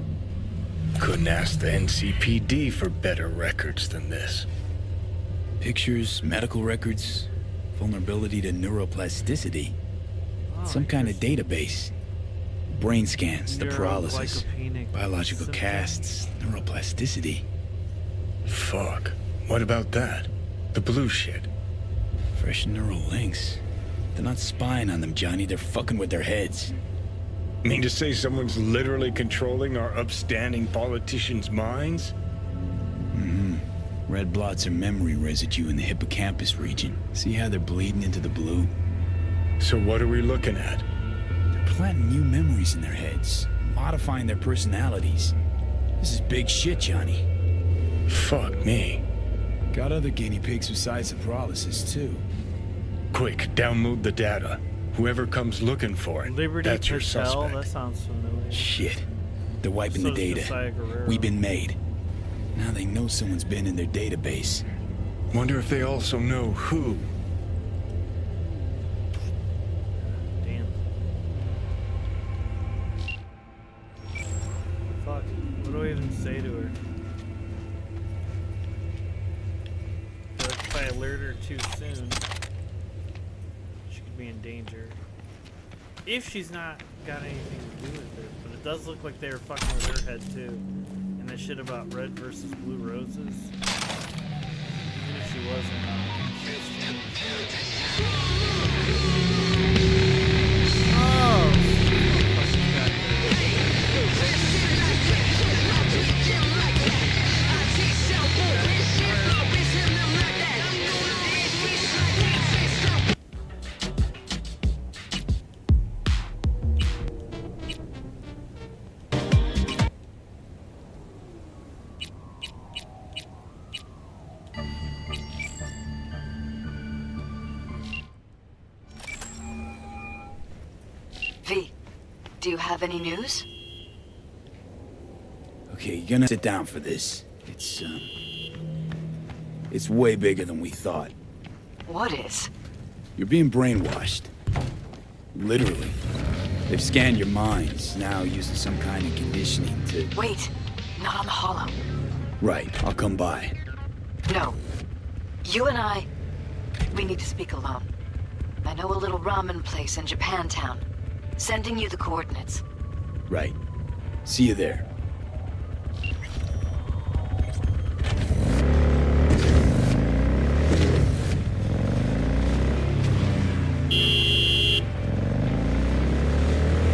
Couldn't ask the NCPD for better records than this. Pictures, medical records, vulnerability to neuroplasticity. Some kind of database. Brain scans, the paralysis, biological casts, neuroplasticity. Fuck. What about that? The blue shit. Fresh neural links. They're not spying on them, Johnny. They're fucking with their heads. Mean to say someone's literally controlling our upstanding politicians' minds? Mm-hmm. Red blots are memory residue in the hippocampus region. See how they're bleeding into the blue? So what are we looking at? They're planting new memories in their heads, modifying their personalities. This is big shit, Johnny. Fuck me. Got other guinea pigs besides the paralysis, too. Quick, download the data. Whoever comes looking for it, Liberty that's your Patel? suspect. That sounds familiar. Shit. They're wiping the data. We've been made. Now they know someone's been in their database. Wonder if they also know who. Damn. Fuck. What do I even say to her? If I alert her too soon, she could be in danger. If she's not got anything to do with it. But it does look like they were fucking with her head too. And that shit about red versus blue roses. Even if she wasn't, V, do you have any news? Okay, you're gonna sit down for this. It's way bigger than we thought. What is? You're being brainwashed. Literally. They've scanned your minds, now using some kind of conditioning to... Wait, not on the hollow. Right, I'll come by. No. You and I, we need to speak alone. I know a little ramen place in Japantown. Sending you the coordinates. Right. See you there.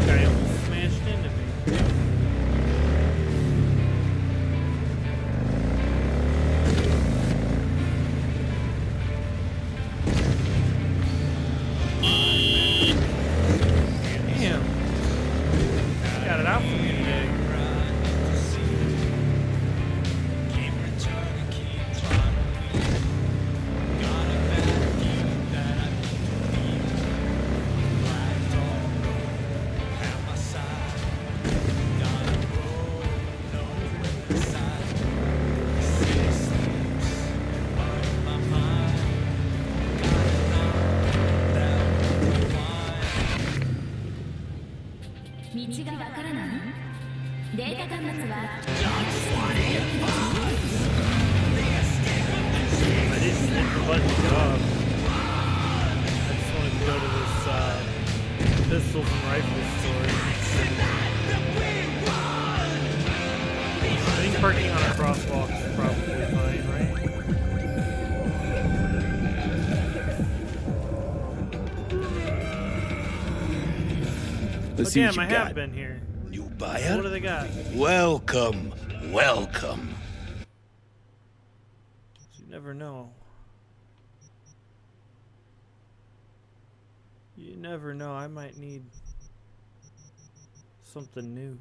guy almost smashed into me. Damn. Got it out for me today. I didn't hit the button to get off. I just wanted to go to this pistols and rifles store. I think parking on a crosswalk is probably fine, right? Let's see what damn, you I got. have been here. New buyer? What do they got? Welcome, welcome. You never know. You never know. I might need something new.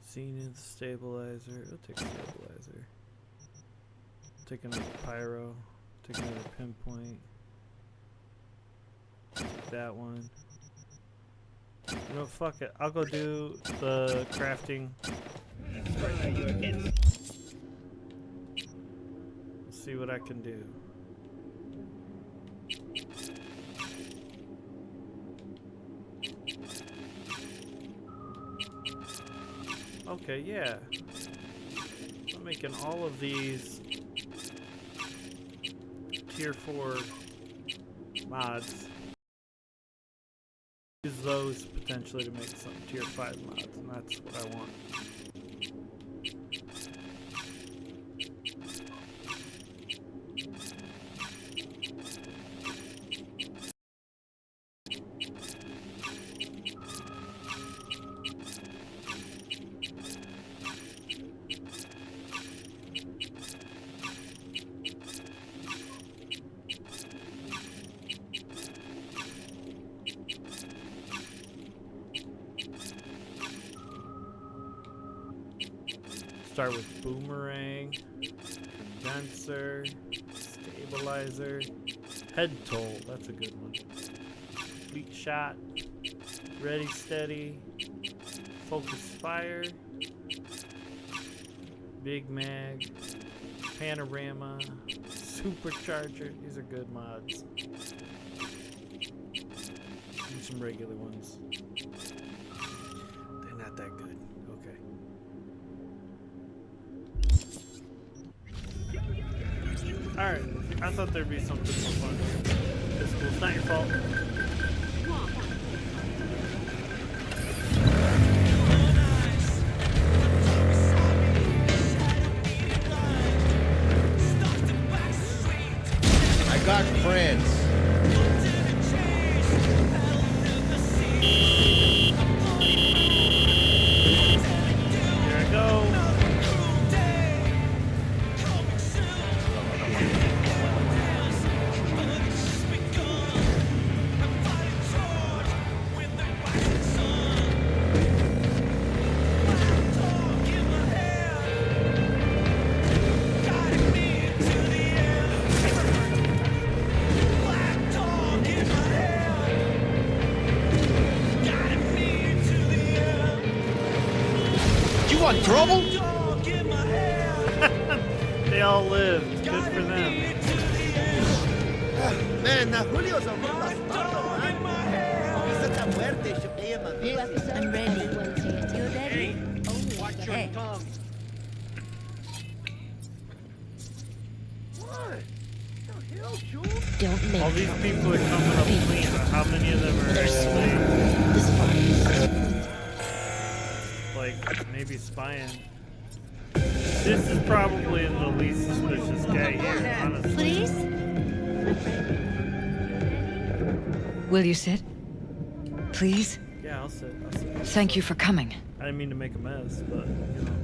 Scene in the stabilizer. I'll take stabilizer. Take another pyro. Take another pinpoint. that one. You know, fuck it. I'll go do the crafting. See what I can do. Okay, yeah. I'm making all of these tier 4 mods. Use those potentially to make some tier 5 mods, and that's what I want. Start with boomerang, condenser, stabilizer, head toll, that's a good one. Fleet shot, ready steady, focus fire, big mag, panorama, supercharger. These are good mods. And some regular ones. They're not that good. Okay. Alright, I thought there'd be something more fun. It's cool, it's not your fault. I got friends. Here I go. You want trouble? They all lived. Good for them. Man, now Julio's a real I'm ready. You ready? Watch your tongue. Don't make All these people are coming up clean, but how many of them are like maybe spying? This is probably the least suspicious guy here, honestly. Please? Will you sit? Please? Yeah, I'll sit. Thank you for coming. I didn't mean to make a mess, but you know.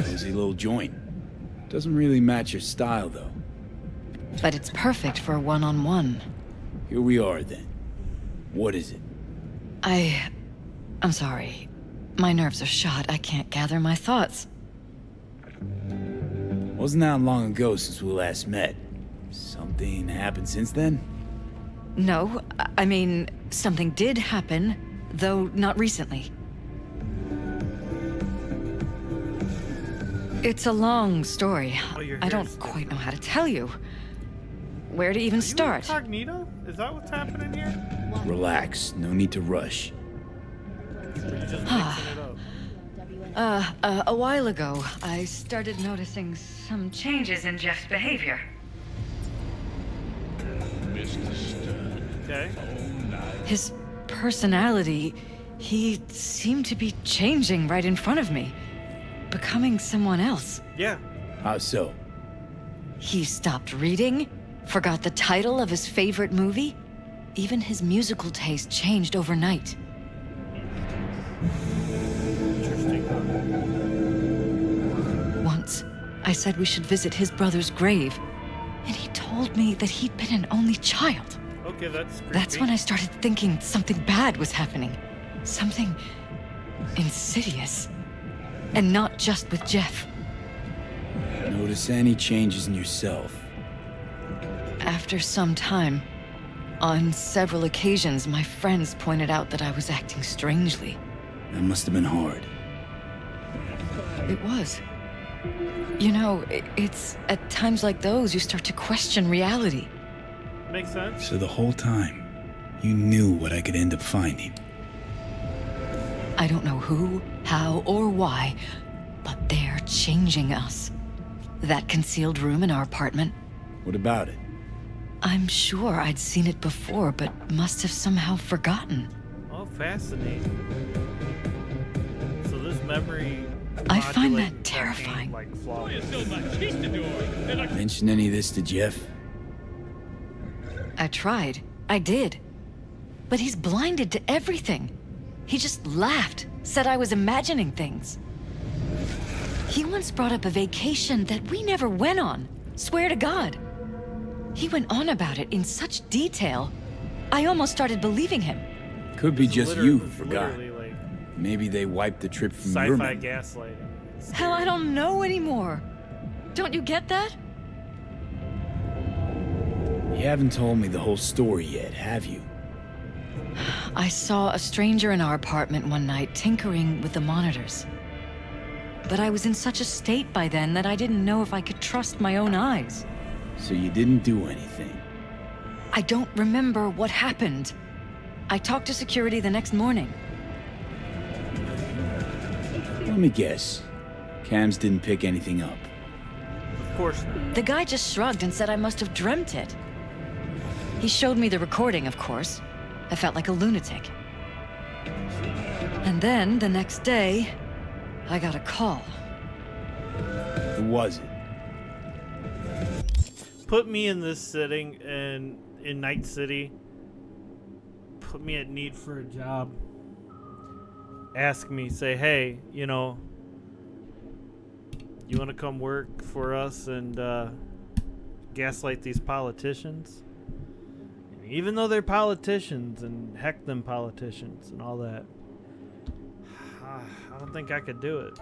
Cozy little joint. Doesn't really match your style, though. But it's perfect for a one-on-one. Here we are, then. What is it? I'm sorry. My nerves are shot. I can't gather my thoughts. Wasn't that long ago since we last met. Something happened since then? No, I mean, something did happen, though not recently. It's a long story. I don't quite know how to tell you. Where to even start? Incognito? Is that what's happening here? Relax. No need to rush. Or you just mixing it up? A while ago, I started noticing some changes in Jeff's behavior. Okay. His personality, he seemed to be changing right in front of me. Becoming someone else. Yeah. How so? He stopped reading, forgot the title of his favorite movie. Even his musical taste changed overnight. Interesting. Once, I said we should visit his brother's grave, and he told me that he'd been an only child. Okay, that's creepy. That's when I started thinking something bad was happening. Something insidious. And not just with Jeff. Notice any changes in yourself? After some time, on several occasions, my friends pointed out that I was acting strangely. That must have been hard. It was. You know, it's at times like those you start to question reality. Makes sense. So the whole time, you knew what I could end up finding. I don't know who, how, or why, but they're changing us. That concealed room in our apartment. What about it? I'm sure I'd seen it before, but must have somehow forgotten. Oh, fascinating. So this memory... I find that modulating terrifying. Like flawless. Mention any of this to Jeff? I tried. I did. But he's blinded to everything. He just laughed, said I was imagining things. He once brought up a vacation that we never went on. Swear to God. He went on about it in such detail, I almost started believing him. Could be just you who forgot. Literally like Maybe they wiped the trip from your sci-fi memory. gaslighting. Hell, I don't know anymore. Don't you get that? You haven't told me the whole story yet, have you? I saw a stranger in our apartment one night tinkering with the monitors. But I was in such a state by then that I didn't know if I could trust my own eyes. So you didn't do anything? I don't remember what happened. I talked to security the next morning. Let me guess. Cams didn't pick anything up. Of course not. The guy just shrugged and said I must have dreamt it. He showed me the recording, of course. I felt like a lunatic. And then, the next day, I got a call. Who was it? Put me in this setting in Night City. Put me at need for a job. Ask me, say, hey, you know, you want to come work for us and gaslight these politicians? And even though they're politicians and heck them politicians and all that, I don't think I could do it.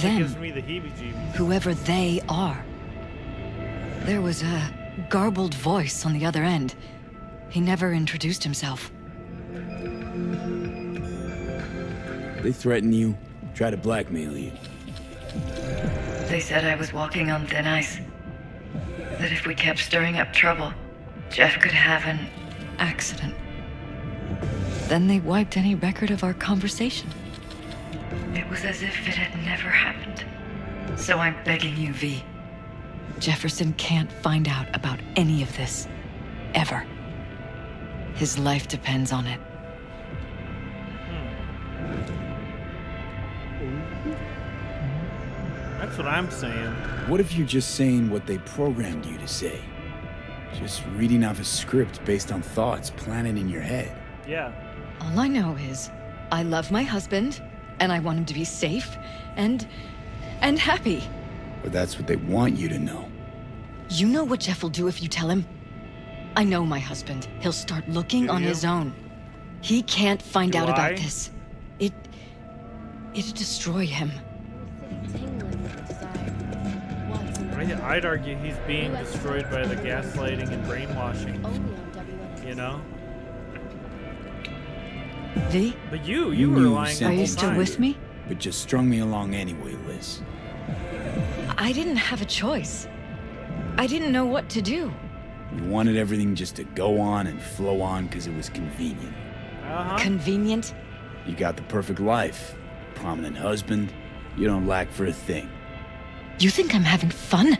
It gives me the heebie-jeebies. Whoever they are. There was a garbled voice on the other end. He never introduced himself. They threaten you, try to blackmail you. They said I was walking on thin ice. That if we kept stirring up trouble, Jeff could have an accident. Then they wiped any record of our conversation. It was as if it had never happened. So I'm begging you, V. Jefferson can't find out about any of this. Ever. His life depends on it. That's what I'm saying. What if you're just saying what they programmed you to say? Just reading off a script based on thoughts planted in your head. Yeah. All I know is, I love my husband, and I want him to be safe, and happy. But that's what they want you to know. You know what Jeff will do if you tell him? I know my husband. He'll start looking on his own. He can't find out about this. It'd destroy him. I'd argue he's being destroyed by the gaslighting and brainwashing. You know? V? But you were lying. Are you still with me? But just strung me along anyway, Liz. I didn't have a choice. I didn't know what to do. You wanted everything just to go on and flow on because it was convenient. Convenient? You got the perfect life. Prominent husband. You don't lack for a thing. You think I'm having fun?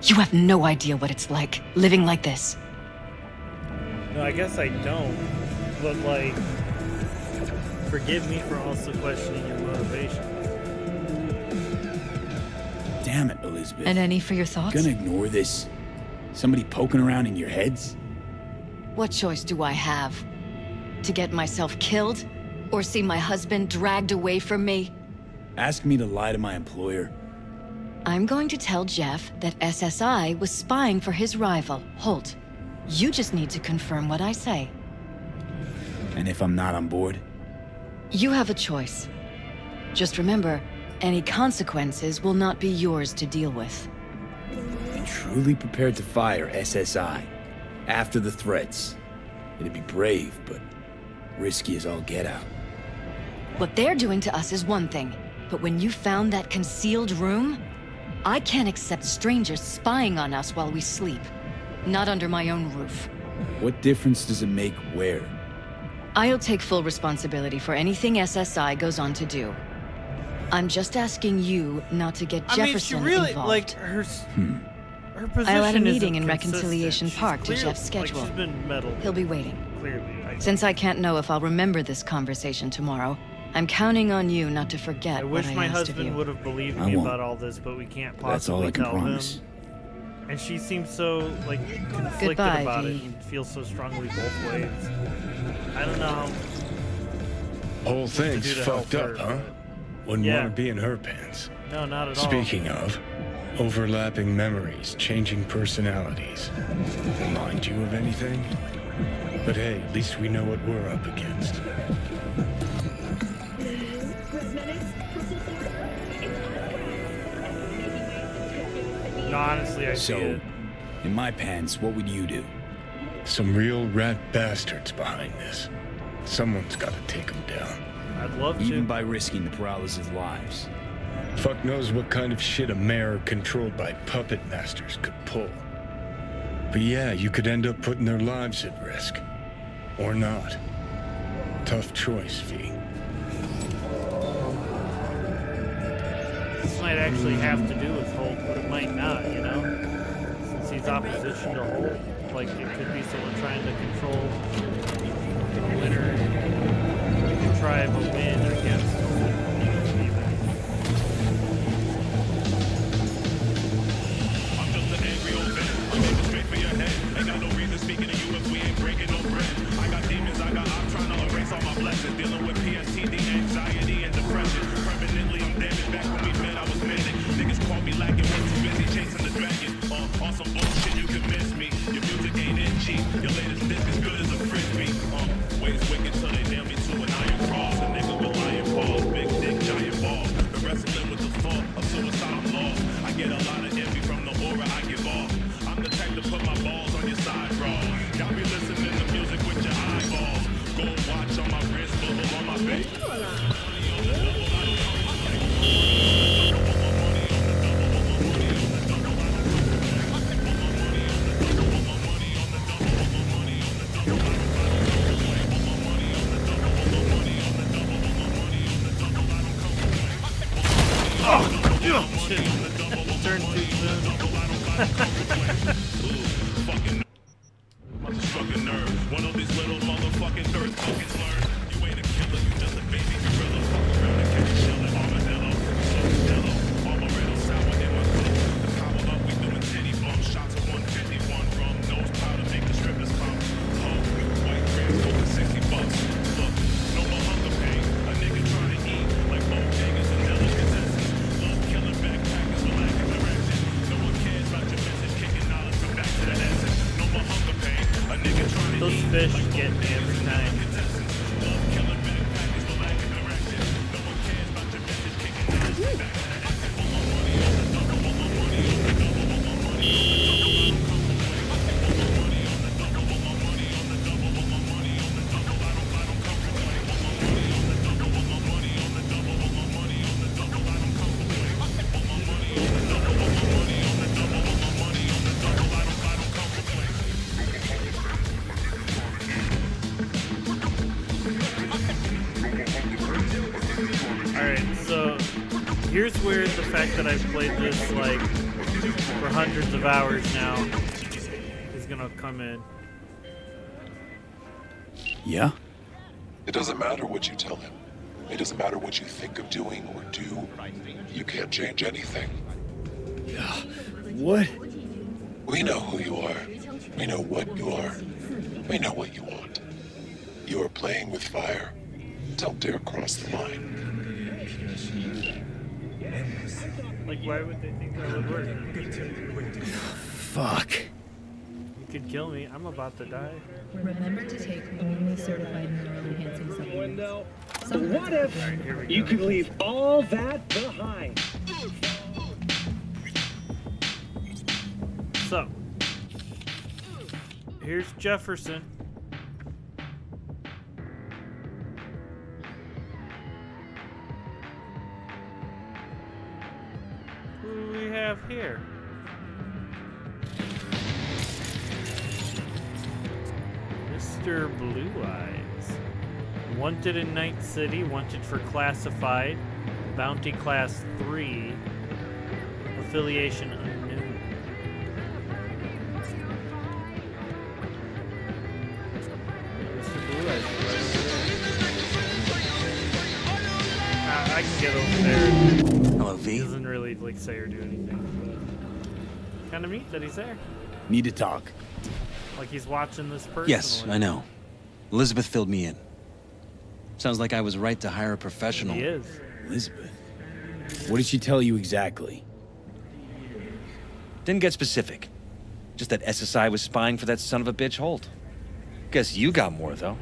You have no idea what it's like, living like this. No, I guess I don't. But, like, forgive me for also questioning your motivation. Damn it, Elizabeth. And any for your thoughts? Gonna ignore this? Somebody poking around in your heads? What choice do I have? To get myself killed? Or see my husband dragged away from me? Ask me to lie to my employer? I'm going to tell Jeff that SSI was spying for his rival, Holt. You just need to confirm what I say. And if I'm not on board? You have a choice. Just remember, Any consequences will not be yours to deal with. Be truly prepared to fire SSI after the threats. It'd be brave, but risky as all get out. What they're doing to us is one thing, but when you found that concealed room, I can't accept strangers spying on us while we sleep. Not under my own roof. What difference does it make where? I'll take full responsibility for anything SSI goes on to do. I'm just asking you not to get Jefferson I mean, she really, involved. like, her position I'll add a meeting isn't in Reconciliation consistent. Park She's to Jeff's schedule. Like, she's been meddled. He'll be waiting. Clearly. Since I can't know if I'll remember this conversation tomorrow, I'm counting on you not to forget I what wish I my asked of husband you. would have believed I me won't. about all this, but we can't That's all possibly I can tell promise. him. And she seems so, like, conflicted Goodbye, about V. it and feels so strongly both ways. I don't know. Whole thing's do to fucked help up, her, huh? Wouldn't Yeah. want to be in her pants. No, not at all. Speaking of, overlapping memories, changing personalities. Remind you of anything? But hey, at least we know what we're up against. No, honestly, I see So, it. in my pants, what would you do? Some real rat bastards behind this. Someone's got to take them down. I'd love to. Even by risking the Peralez' lives. Fuck knows what kind of shit a mayor controlled by puppet masters could pull. But yeah, you could end up putting their lives at risk. Or not. Tough choice, V. This might actually have to do with Holt, but it might not, you know? Since he's opposition to Holt, like, it could be someone trying to control the winner, contrive a win against Holt. I'm just an angry old man. I'm aiming straight for your head. Ain't got no reason speaking to you if we ain't breaking no bread. I got demons, I'm trying to erase all my blessings. Dealing with PSTD, anxiety, and depression. Permanently, I'm damaged. Back when we met, I was manic. Niggas call me lacking, was too busy chasing the dragon. On some bullshit, you can miss me. Your music ain't in cheap. Your latest disc is good as a frisbee. Ways wicked till they nail me to an iron cross. A nigga with lion paws, big dick, giant balls. Been wrestling with the thought of suicide, I'm lost. I get a lot of envy from the aura I give off. I'm the type to put my balls on your side, bro. Y'all be listening to music with your eyeballs. Gold watch on my wrist, bubble on my face. Turn too soon. Motherfucking nerve. One of these little motherfucking third fucking learn. You ain't a killer, you just a baby gorilla. Fuck around and catch a shell at armadillo. So jello. Amaretto sour in my cup. The power up, we doing titty bump. Shots of 151 rum. Nose powder make the strippers come. White grams over $60. Look, no more hunger pain. A nigga trying to eat like bodegas and delicatessens. Love killing backpackers with lack of direction. No one cares about your message. Kicking knowledge from back to the essence. No more hunger pain. A nigga trying to Those eat fish like get me every time. love killing backpackers with lack of direction. No one cares about your message. Kicking knowledge from back to the essence. Want my money on the double. Want my money on the double. Want my money on the double. I don't come to play. Want my money on the double. Want my money on the double. Want my money on the double. I don't come to play. Want my money on the double. Want my money on the double. Want my money on the double. I don't come to play. Want my money on the double. Want my money on the double. Want my money on the double. I don't come to play. Alright, so here's where the fact that I've played this like for hundreds of hours now is gonna come in. Yeah? It doesn't matter what you tell him. It doesn't matter what you think of doing or do. You can't change anything. What? We know who you are. We know what you are. We know what you want. You are playing with fire. Don't dare cross the line. Like, why would they think that would work? Fuck. You could kill me. I'm about to die. Remember to take only certified mineral enhancing supplements. What if you could leave all that behind? So, here's Jefferson. Who do we have here? Mr. Blue Eyes. Wanted in Night City, wanted for classified, bounty class 3, affiliation unknown. Mr. Blue Eyes is right over there. I can get over there. Hello, V. He doesn't really like say or do anything, but kind of neat that he's there. Need to talk. Like he's watching this personally. Yes, I know. Elizabeth filled me in. Sounds like I was right to hire a professional. He is. Elizabeth? What did she tell you exactly? Didn't get specific. Just that SSI was spying for that son of a bitch Holt. Guess you got more, though.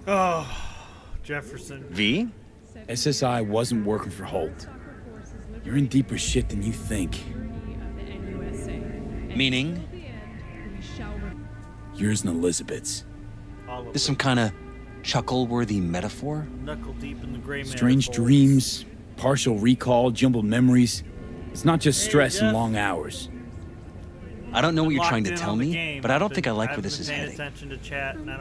Oh, Jefferson. V? SSI wasn't working for Holt. You're in deeper shit than you think. Meaning? Yours and Elizabeth's. This some kind of chuckle-worthy metaphor? Knuckle deep in the gray man. Strange dreams, partial recall, jumbled memories. It's not just stress and long hours. I don't know what you're trying to Locked in tell on the me, game. but I don't I've think I been- like I've where this been is paying heading. attention to chat, and I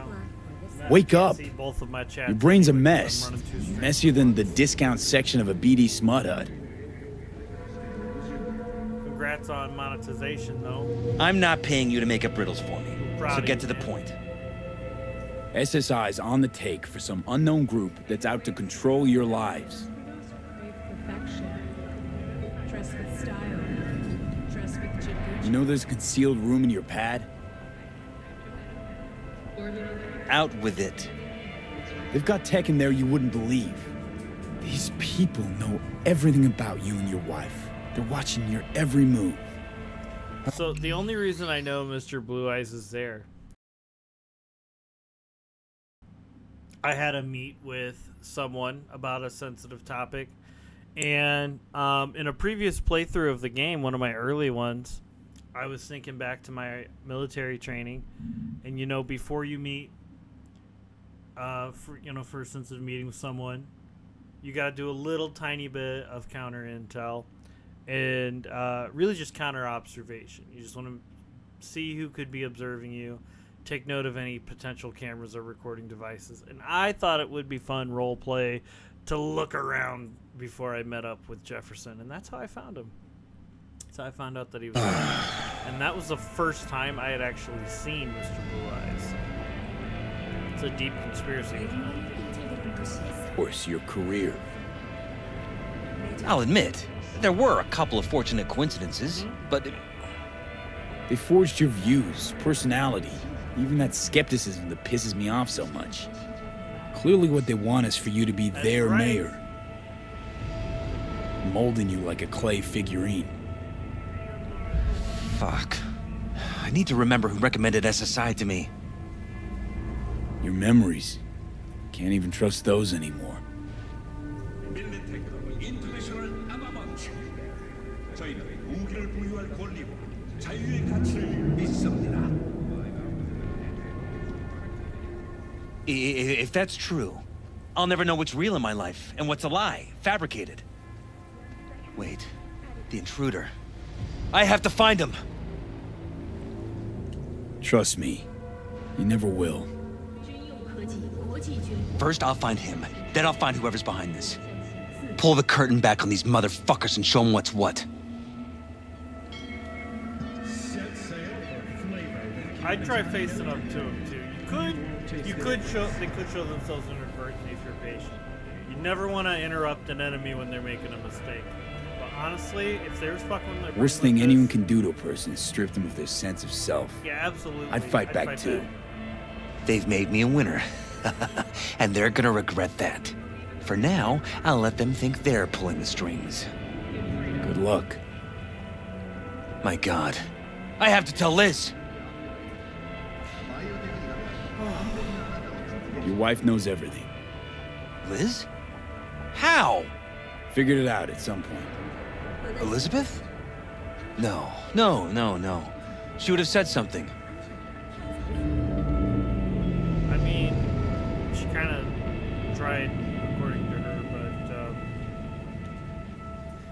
Wake can't up. see both of my chats Your brain's a anyway, mess. I'm running too straight. Messier than the discount section of a BD smut hut. Congrats on monetization, though. I'm not paying you to make up riddles for me, Proud so of get you, to the man. point. SSI's on the take for some unknown group that's out to control your lives. Dress with style. Dress with Jiguchi. You know there's a concealed room in your pad? Out with it. They've got tech in there you wouldn't believe. These people know everything about you and your wife. They're watching your every move. So the only reason I know Mr. Blue Eyes is there, I had a meet with someone about a sensitive topic, and in a previous playthrough of the game, one of my early ones, I was thinking back to my military training, and you know, before you meet, for a sensitive meeting with someone, you got to do a little tiny bit of counter intel, and really just counter observation. You just want to see who could be observing you, take note of any potential cameras or recording devices. And I thought it would be fun role play to look around before I met up with Jefferson, and that's how I found him. That's how I found out that he was there. And that was the first time I had actually seen Mr. Blue Eyes. It's a deep conspiracy. Of course, your career. I'll admit, there were a couple of fortunate coincidences, but... They forged your views, personality, even that skepticism that pisses me off so much. Clearly what they want is for you to be their mayor. Molding you like a clay figurine. Fuck. I need to remember who recommended SSI to me. Your memories. Can't even trust those anymore. If that's true, I'll never know what's real in my life and what's a lie, fabricated. Wait, the intruder. I have to find him! Trust me, you never will. First, I'll find him. Then I'll find whoever's behind this. Pull the curtain back on these motherfuckers and show them what's what. I'd try facing up to him too. You could show. They could show themselves in reverse if you're patient. You never want to interrupt an enemy when they're making a mistake. But honestly, if there's fucking with their Worst thing anyone can do to a person is strip them of their sense of self. Yeah, absolutely. I'd fight back too. They've made me a winner. And they're gonna regret that. For now, I'll let them think they're pulling the strings. Good luck. My God, I have to tell Liz. Your wife knows everything. Liz? How? Figured it out at some point. Elizabeth? No. She would have said something. I mean, she kind of tried, according to her,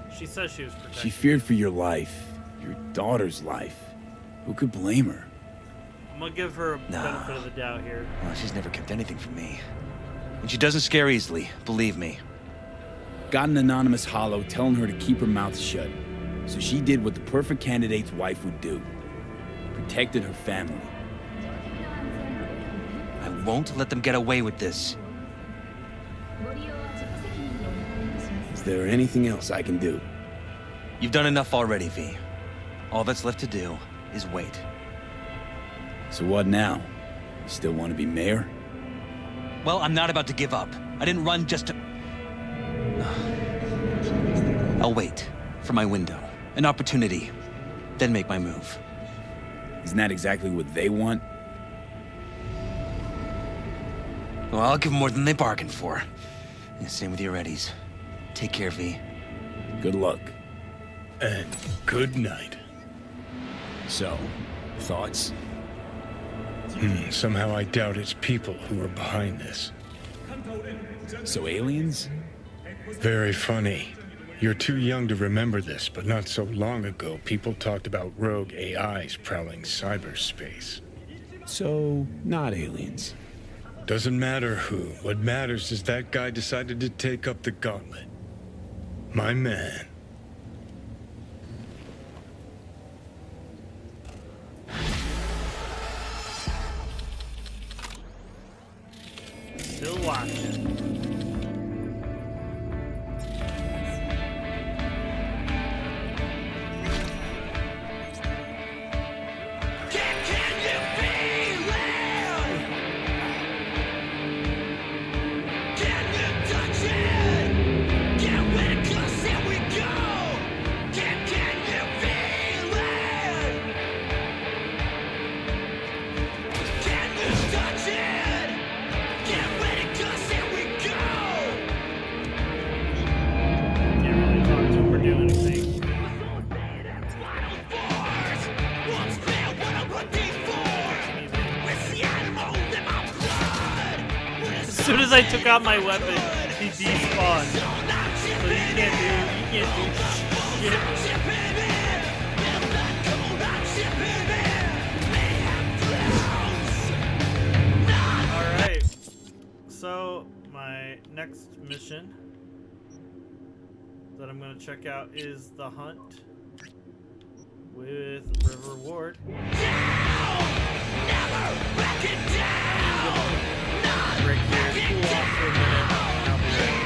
but she says she was protected. She feared for your life, your daughter's life. Who could blame her? I'm gonna give her a benefit of the doubt here. Well, she's never kept anything from me. And she doesn't scare easily, believe me. Got an anonymous holo telling her to keep her mouth shut. So she did what the perfect candidate's wife would do. Protected her family. I won't let them get away with this. Is there anything else I can do? You've done enough already, V. All that's left to do is wait. So what now? You still want to be mayor? Well, I'm not about to give up. I didn't run just to... I'll wait for my window, an opportunity, then make my move. Isn't that exactly what they want? Well, I'll give them more than they bargained for. And same with your Eddies. Take care, V. Good luck. And good night. So, thoughts? Somehow I doubt it's people who are behind this. So aliens? Very funny. You're too young to remember this, but not so long ago, people talked about rogue AIs prowling cyberspace. So, not aliens. Doesn't matter who. What matters is that guy decided to take up the gauntlet. My man. Still watching. As soon as I took out my weapon, he despawned. So you can't do shit. Alright. So my next mission that I'm gonna check out is the hunt with River Ward. Break here, cool off for a minute, and I'll be ready.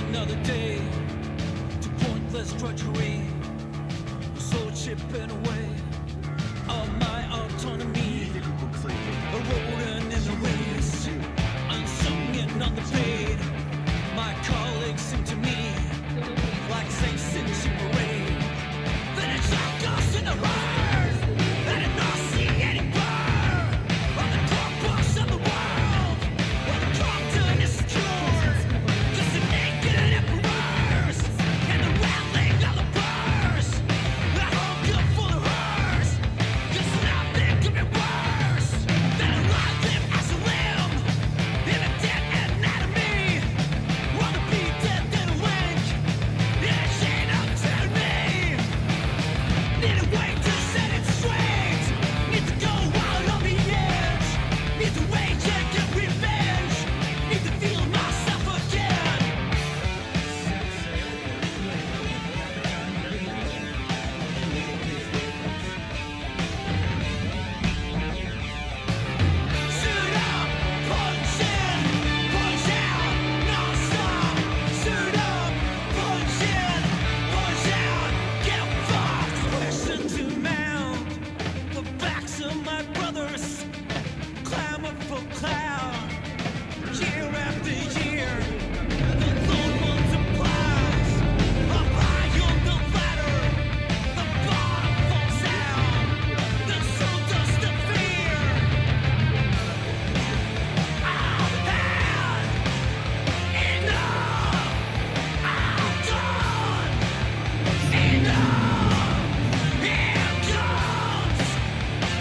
another day to pointless drudgery. So chipping away on my autonomy. A rodent in the race, unsung on the fade. My colleagues sing to me like St. Cincy parade. Then it's all goes in the rise. I did not see any burn on the corpus of the world. Where the Compton is secured, just the naked emperors and the rattling of the purse. I hunger for the hearse, 'cause nothing could be worse than a live limb as a limb in a dead anatomy. Wanna be dead than a link in a chain of tyranny. Need a way to set it straight. Need to go out on the edge. Need to rage and get revenge. Need to feel myself again. Suit up, punch in, punch out, non-stop. Suit up, punch in, punch out, get fucked. Listen to mount the backs of my brothers, clamor for cloud. Year after year, the load multiplies. Up high on the ladder, the bottom falls out. Then so does the fear. I've had enough. I'm done. Enough. Here comes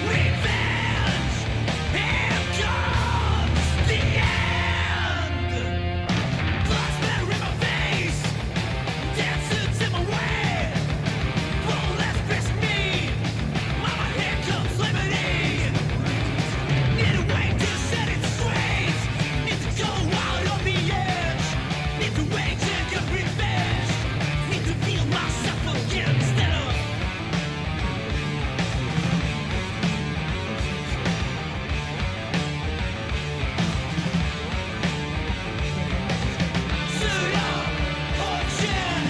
revenge. Here comes the end. Blood splatter in my face. Dancers in my way. Won't let piss me. Mama, here comes liberty. Need a way to set it straight. Need to go out on the edge. Need to rage and get revenge. Need to feel myself again instead of. Suit up, punch in,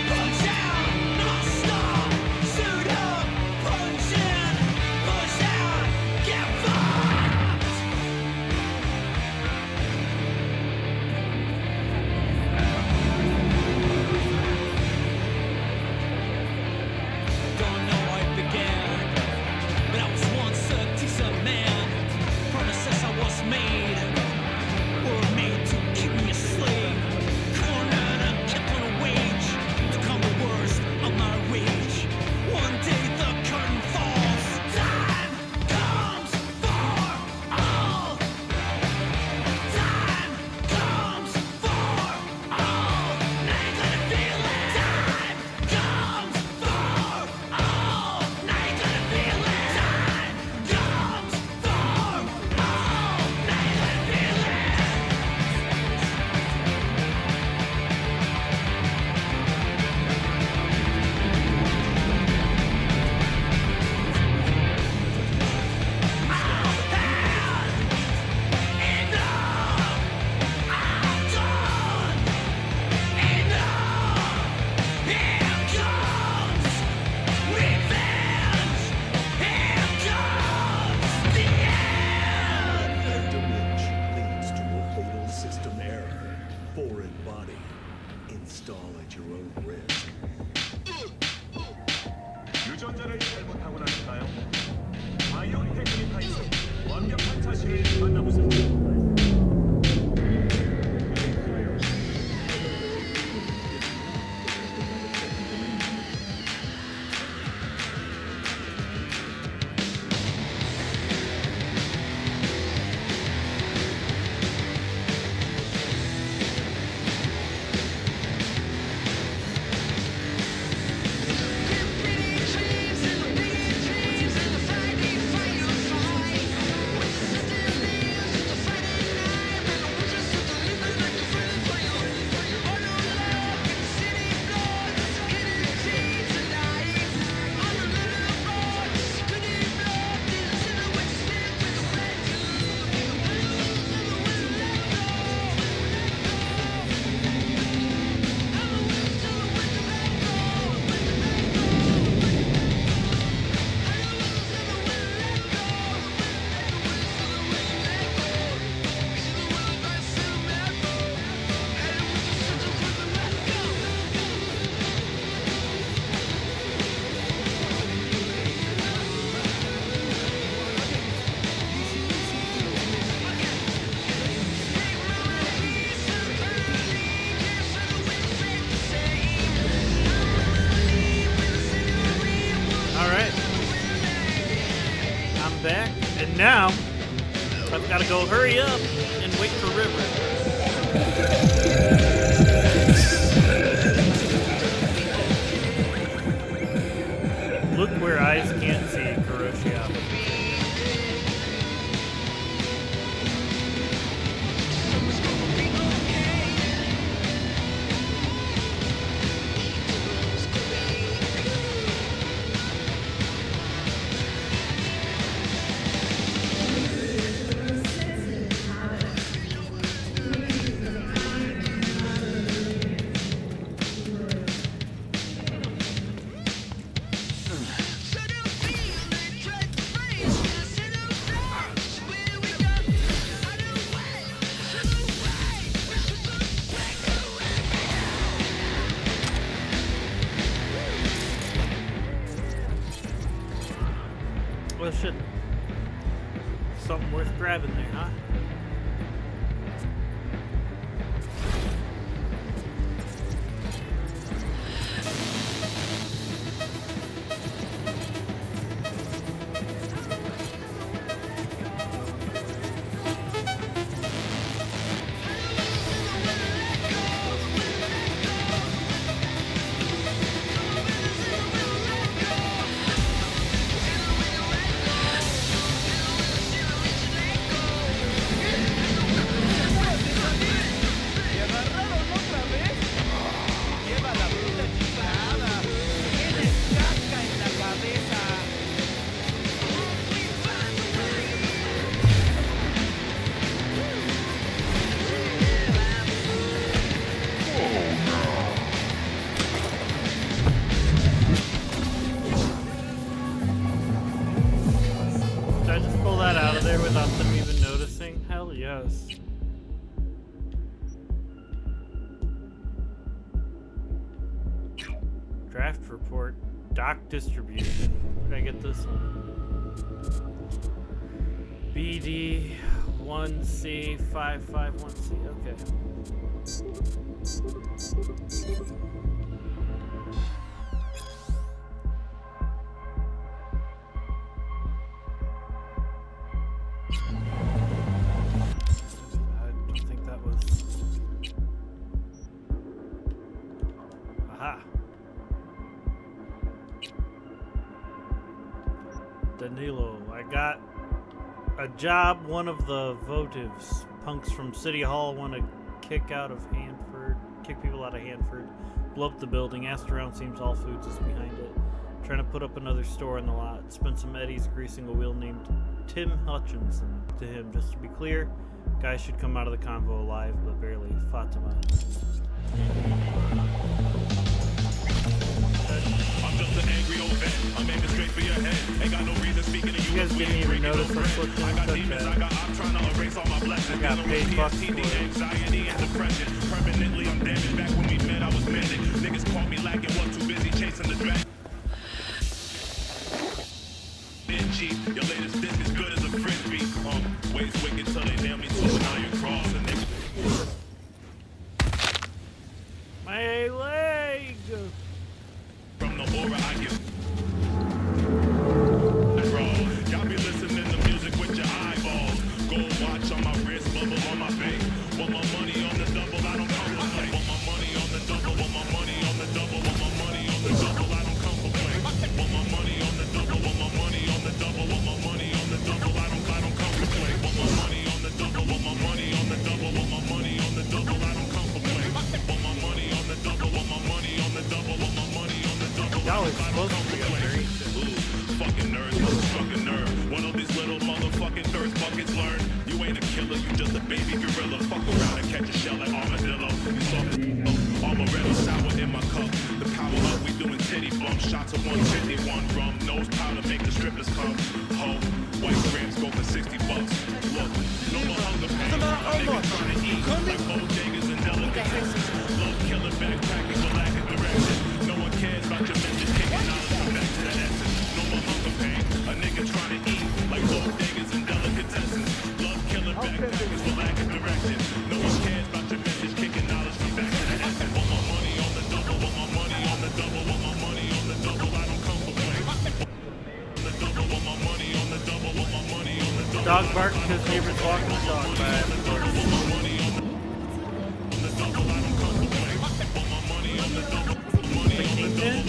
punch out, non-stop. Suit up, punch in, punch out, get fucked. Don't know how it began, but I was once a decent man. Promises I was made were made to keep me a slave. Cornered and kept on a wage to calm the worst of my rage. One day the curtain falls. Time comes for all. Time comes for all. Now you gotta feel it. Time comes for all. Now you gotta feel it. Time comes for all. Now you gotta feel it. Leads to a fatal system error. Foreign body. Install at your own risk. 유전자를 잘못 타고났을까요? 바이오 테크니카에서 완벽한 자신을 만나보세요. Pretty trees in the now, I've got to go hurry up and wait for River. Look where eyes can't see, Kuroshia. Well, shit. Something worth grabbing there, huh? Without them even noticing? Hell yes. Draft report. Dock distribution. Where did I get this one? BD 1C 551C. Okay. Danilo, I got a job. One of the votives, punks from City Hall, want to kick people out of Hanford, blow up the building. Asked around, seems All Foods is behind it. Trying to put up another store in the lot. Spent some eddies greasing a wheel named Tim Hutchinson. To him, just to be clear, guys should come out of the convo alive, but barely. Fatima. I'm just an angry old vet. I'm aiming straight for your head. Ain't got no reason speaking to you. You guys didn't even notice I'm switching. I got demons, I got I'm trying to erase all my blessings. I got paid bucks for it. Anxiety and depression. Permanently I'm damaged. Back when we met, I was manic. Niggas caught me lacking, was too busy chasing the dragon. Cheap. Your latest disc is good as a frisbee. Ways wicked till they nail me to an iron cross. And niggas. My leg! From the aura I give. Y'all be listening to music with your eyeballs. Gold watch on my wrist, bubble on my face. Want my money on the double, I don't come for play. Want my money on the double, want my money on the double, want my money on the double, I don't come for play. Want my money on the double, want my money on the double, want my money on the double, I don't come for play. Want my money on the double, want my money on the double, want my money on the double, I don't come for play. Want my money on the double, want my money on the double, want my money on the double. Y'all are supposed to be very fucking nerds, motherfucking nerd. One of these little motherfucking thirst buckets learn. You ain't a killer, you just a baby gorilla. Fuck around and catch a shell like armadillo. You saw this amaretto sour in my cup. The power up, we doing titty bumps. Shots of 151 rum. Nose powder make the strippers come. Ho, white grams go for $60. Look, no more hunger pain. Niggas trying to eat like bodegas and delicacies. Love killing backpacking for lack of direction. No one cares about your mention. Kicking out from back to that essence. No more hunger pain. A nigga trying to eat like bodegas and delicatessen. Love killing backpackers for lack of direction. No one cares about your message. Kicking knowledge from back to that essence. Want my money on the double. Want my money on the double. Want my money on the double. I don't come for play. The double. Want my money on the double. Want my money on the double. dog bark because neighbors walking the dog by, of course. The kingpin?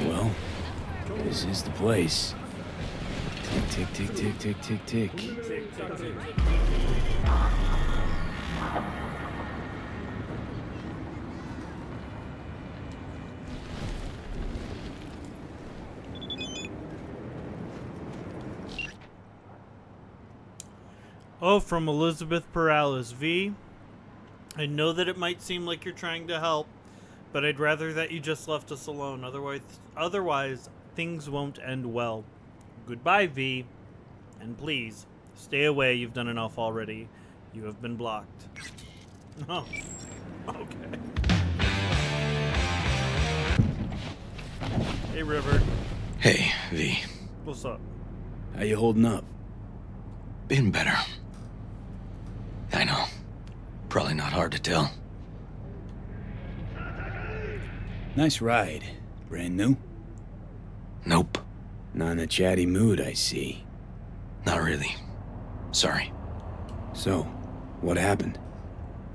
Well, this is the place. Tick, tick, tick, tick, tick, tick, tick. Oh, from Elizabeth Peralez. V, I know that it might seem like you're trying to help, but I'd rather that you just left us alone. Otherwise, things won't end well. Goodbye, V. And please, stay away. You've done enough already. You have been blocked. Oh, okay. Hey, River. Hey, V. What's up? How you holding up? Been better. I know. Probably not hard to tell. Nice ride. Brand new? Nope. Not in a chatty mood, I see. Not really. Sorry. So, what happened?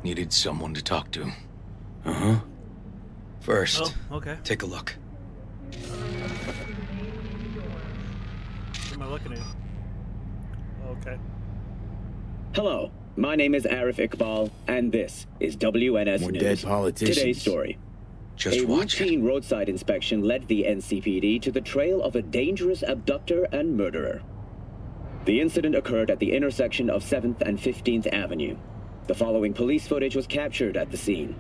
Needed someone to talk to. Uh-huh. First, okay. Take a look. What am I looking at? Okay. Hello, my name is Arif Iqbal, and this is WNS More News. dead politicians. Today's story. Just watch it. Routine roadside inspection led the NCPD to the trail of a dangerous abductor and murderer. The incident occurred at the intersection of 7th and 15th Avenue. The following police footage was captured at the scene.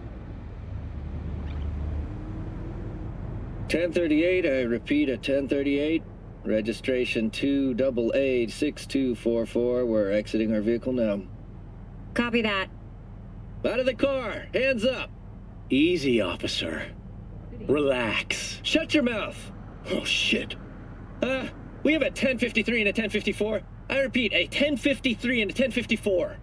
1038, I repeat at 1038. Registration 2886244. We're exiting our vehicle now. Copy that. Out of the car! Hands up! Easy, officer. Relax. Shut your mouth! Oh, shit. We have a 1053 and a 1054. I repeat, a 1053 and a 1054.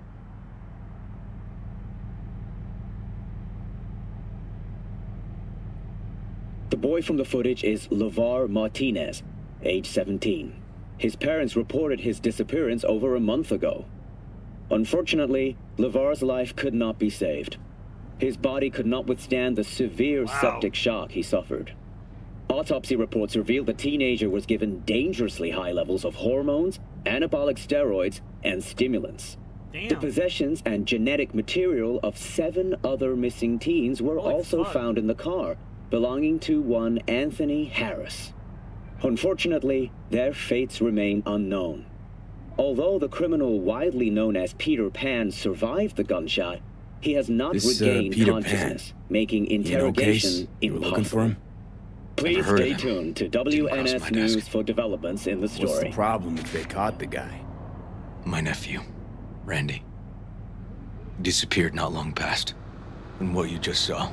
The boy from the footage is LeVar Martinez, age 17. His parents reported his disappearance over a month ago. Unfortunately, LeVar's life could not be saved. His body could not withstand the severe septic shock he suffered. Autopsy reports revealed the teenager was given dangerously high levels of hormones, anabolic steroids, and stimulants. Damn. The possessions and genetic material of 7 other missing teens were also found in the car, belonging to one Anthony Harris. Unfortunately, their fates remain unknown. Although the criminal widely known as Peter Pan survived the gunshot, he has not regained Peter consciousness, making You know, interrogation Case? You were impossible. looking for him? Please Never heard stay of him. tuned to Didn't cross WNS my News desk. for developments in the story. What's the problem if they caught the guy? My nephew, Randy. Disappeared not long past. And what you just saw.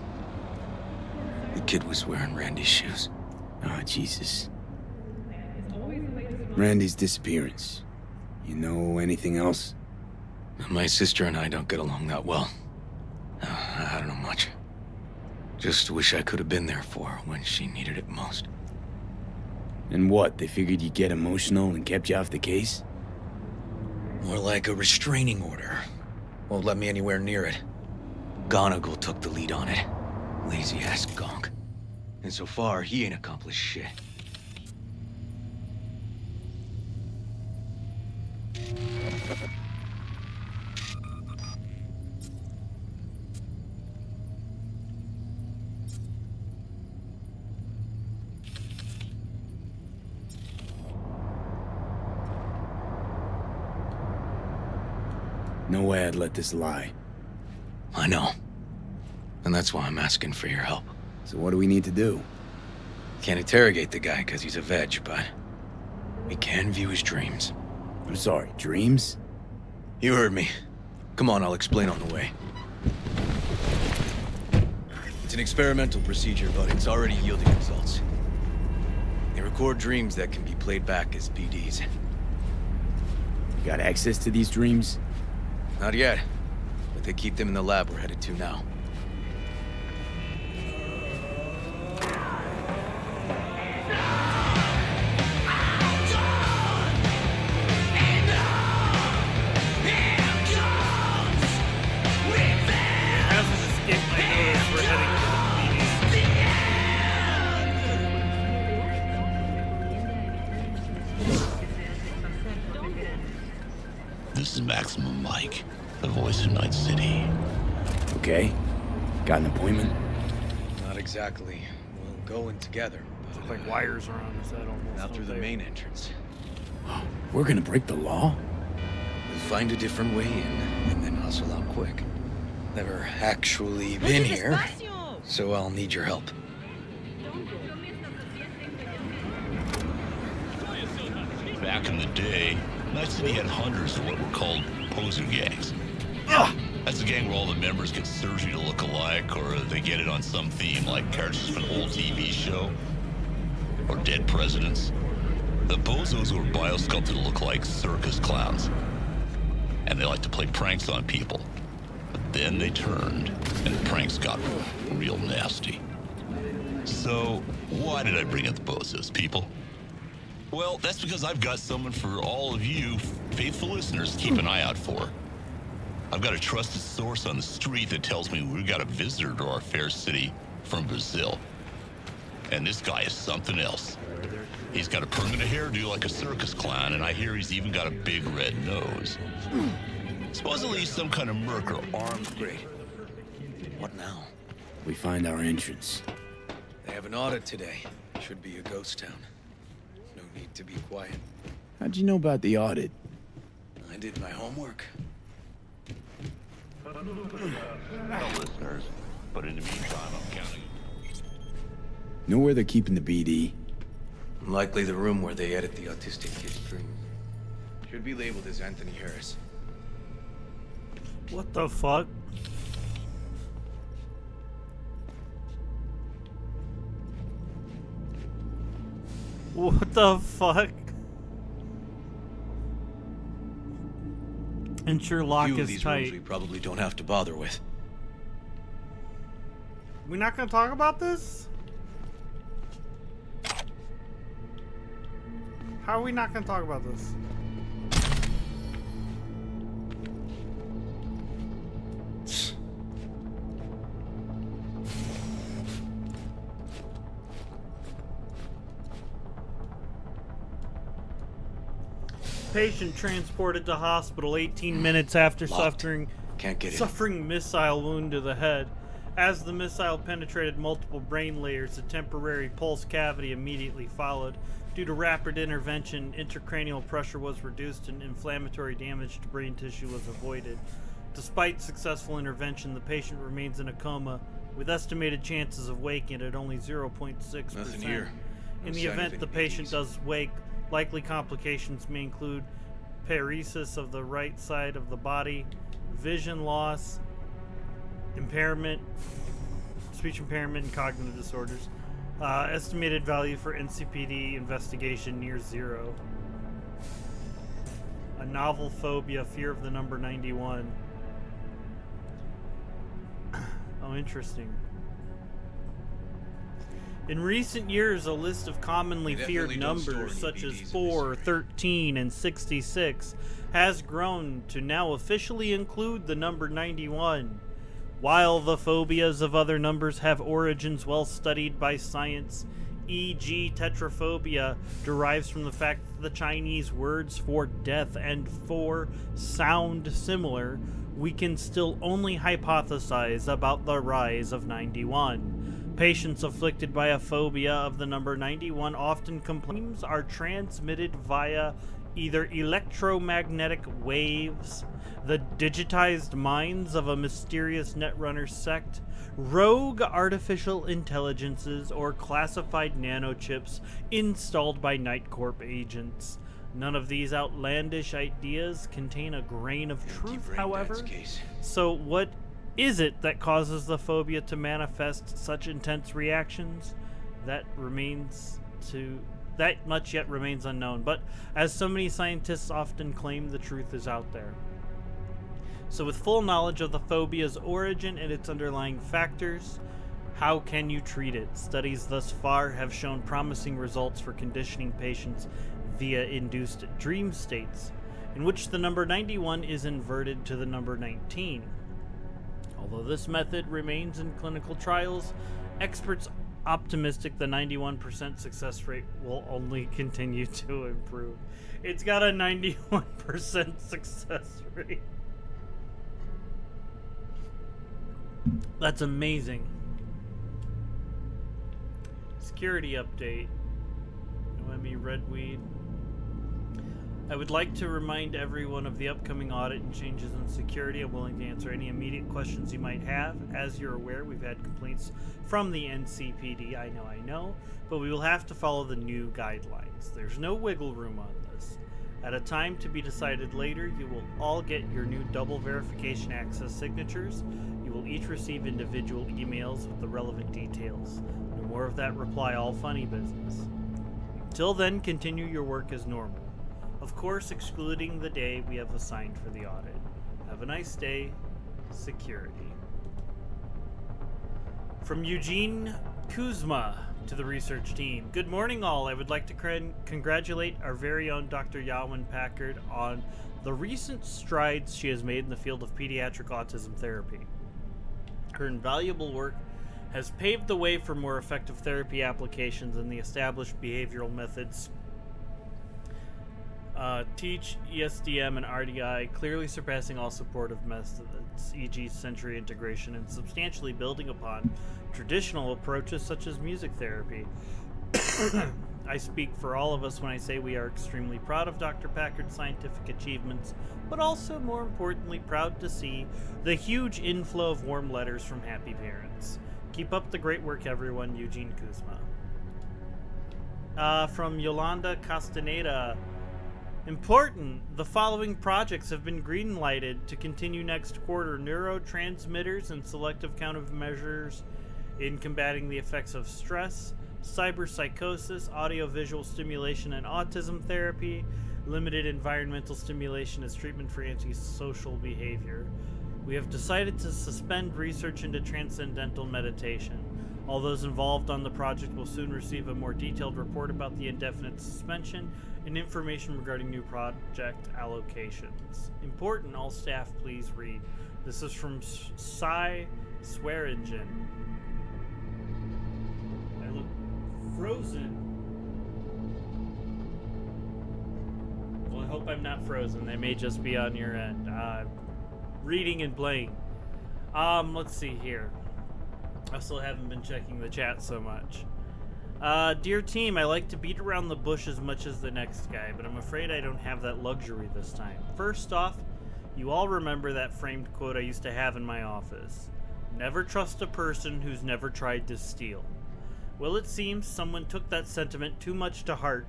The kid was wearing Randy's shoes. Ah, Jesus. Randy's disappearance. You know anything else? My sister and I don't get along that well. I don't know much. Just wish I could have been there for her when she needed it most. And what, they figured you'd get emotional and kept you off the case? More like a restraining order. Won't let me anywhere near it. Gonigal took the lead on it. Lazy-ass gonk. And so far, he ain't accomplished shit. No way I'd let this lie. I know. And that's why I'm asking for your help. So what do we need to do? Can't interrogate the guy because he's a veg, but we can view his dreams. I'm sorry, dreams? You heard me. Come on, I'll explain on the way. It's an experimental procedure, but it's already yielding results. They record dreams that can be played back as PDs. You got access to these dreams? Not yet. But they keep them in the lab we're headed to now. This is Maximum Mike, the voice of Night City. Okay. Got an appointment? Not exactly. We'll go in together. Look like wires around his head almost. Out through the main entrance. We're gonna break the law? We'll find a different way in, and then hustle out quick. Never actually been here, so I'll need your help. Back in the day, Night City had hundreds of what were called poser gangs. That's a gang where all the members get surgery to look alike, or they get it on some theme like characters from an old TV show, or dead presidents. The bozos were biosculpted to look like circus clowns, and they like to play pranks on people. But then they turned, and the pranks got real nasty. So, why did I bring up the bozos, people? Well, that's because I've got someone for all of you faithful listeners to keep an eye out for. I've got a trusted source on the street that tells me we've got a visitor to our fair city from Brazil. And this guy is something else. He's got a permanent hairdo like a circus clown, and I hear he's even got a big red nose. Supposedly he's some kind of merc or armed. Great. What now? We find our entrance. They have an audit today. Should be a ghost town. No need to be quiet. How'd you know about the audit? I did my homework. No listeners, but in the meantime, I'm counting. Know where they're keeping the BD? Likely the room where they edit the autistic kid's dreams. Should be labeled as Anthony Harris. What the fuck? What the fuck? Ensure lock Few of is these tight. rooms we probably don't have to bother with. We're not gonna talk about this? How are we not gonna talk about this? Patient transported to hospital 18 minutes after suffering missile wound to the head. As the missile penetrated multiple brain layers, a temporary pulse cavity immediately followed. Due to rapid intervention, intracranial pressure was reduced and inflammatory damage to brain tissue was avoided. Despite successful intervention, the patient remains in a coma, with estimated chances of waking at only 0.6%. Nothing here. No In the sign of event any the patient BDs. does wake, likely complications may include paresis of the right side of the body, vision loss, impairment, speech impairment, and cognitive disorders. Estimated value for NCPD investigation near 0. A novel phobia, fear of the number 91. Oh, interesting. In recent years, a list of commonly feared numbers such as 4, 13, and 66 has grown to now officially include the number 91. While the phobias of other numbers have origins well studied by science, e.g. tetraphobia derives from the fact that the Chinese words for death and for sound similar, we can still only hypothesize about the rise of 91. Patients afflicted by a phobia of the number 91 often complaints are transmitted via either electromagnetic waves, the digitized minds of a mysterious netrunner sect, rogue artificial intelligences, or classified nanochips installed by Night Corp agents. None of these outlandish ideas contain a grain of truth, however. So what is it that causes the phobia to manifest such intense reactions? That much yet remains unknown, but as so many scientists often claim, the truth is out there. So with full knowledge of the phobia's origin and its underlying factors, how can you treat it? Studies thus far have shown promising results for conditioning patients via induced dream states, in which the number 91 is inverted to the number 19. Although this method remains in clinical trials, experts optimistic the 91% success rate will only continue to improve. It's got a 91% success rate. That's amazing. Security update. OME Redweed. I would like to remind everyone of the upcoming audit and changes in security. I'm willing to answer any immediate questions you might have. As you're aware, we've had complaints from the NCPD. I know, but we will have to follow the new guidelines. There's no wiggle room on this. At a time to be decided later, you will all get your new double verification access signatures. You will each receive individual emails with the relevant details. No more of that reply all funny business. Till then, continue your work as normal. Of course, excluding the day we have assigned for the audit. Have a nice day. Security. From Eugene Kuzma to the research team. Good morning, all. I would like to congratulate our very own Dr. Yawin Packard on the recent strides she has made in the field of pediatric autism therapy. Her invaluable work has paved the way for more effective therapy applications in the established behavioral methods Teach, ESDM, and RDI, clearly surpassing all supportive methods, e.g. sensory integration, and substantially building upon traditional approaches such as music therapy. I speak for all of us when I say we are extremely proud of Dr. Packard's scientific achievements, but also, more importantly, proud to see the huge inflow of warm letters from happy parents. Keep up the great work, everyone. Eugene Kuzma. From Yolanda Castaneda. Important! The following projects have been green-lighted to continue next quarter. Neurotransmitters and selective countermeasures in combating the effects of stress, cyberpsychosis, audiovisual stimulation and autism therapy, limited environmental stimulation as treatment for antisocial behavior. We have decided to suspend research into transcendental meditation. All those involved on the project will soon receive a more detailed report about the indefinite suspension and information regarding new project allocations. Important, all staff please read. This is from Cy Swearingen. I look frozen. Well, I hope I'm not frozen. They may just be on your end. Reading and playing. Let's see here. I still haven't been checking the chat so much. Dear team, I like to beat around the bush as much as the next guy, but I'm afraid I don't have that luxury this time. First off, you all remember that framed quote I used to have in my office. Never trust a person who's never tried to steal. Well, it seems someone took that sentiment too much to heart.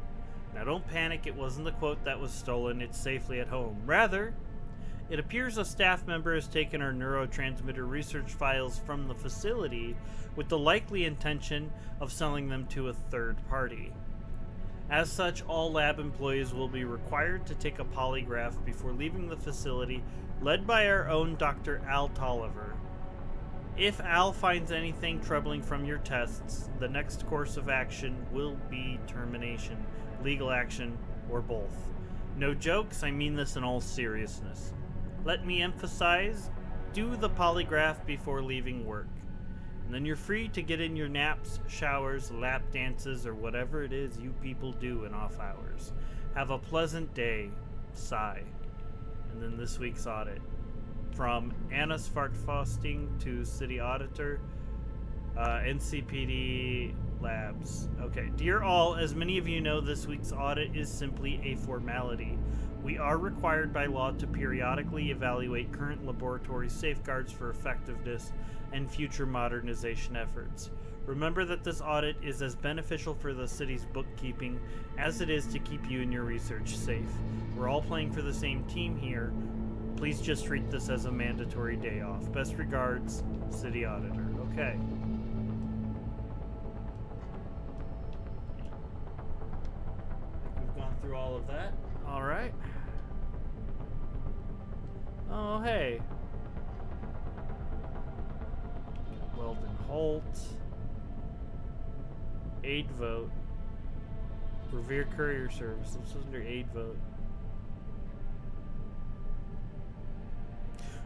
Now don't panic, it wasn't the quote that was stolen, it's safely at home. Rather, it appears a staff member has taken our neurotransmitter research files from the facility with the likely intention of selling them to a third party. As such, all lab employees will be required to take a polygraph before leaving the facility, led by our own Dr. Al Tolliver. If Al finds anything troubling from your tests, the next course of action will be termination, legal action, or both. No jokes, I mean this in all seriousness. Let me emphasize, do the polygraph before leaving work. And then you're free to get in your naps, showers, lap dances, or whatever it is you people do in off hours. Have a pleasant day. Sigh. And then this week's audit. From Anna Svartfosting to City Auditor, NCPD Labs. Okay, dear all, as many of you know, this week's audit is simply a formality. We are required by law to periodically evaluate current laboratory safeguards for effectiveness and future modernization efforts. Remember that this audit is as beneficial for the city's bookkeeping as it is to keep you and your research safe. We're all playing for the same team here. Please just treat this as a mandatory day off. Best regards, City Auditor. Okay. We've gone through all of that. All right. Oh, hey. Alt. Aid vote. Revere Courier Service. This is under aid vote.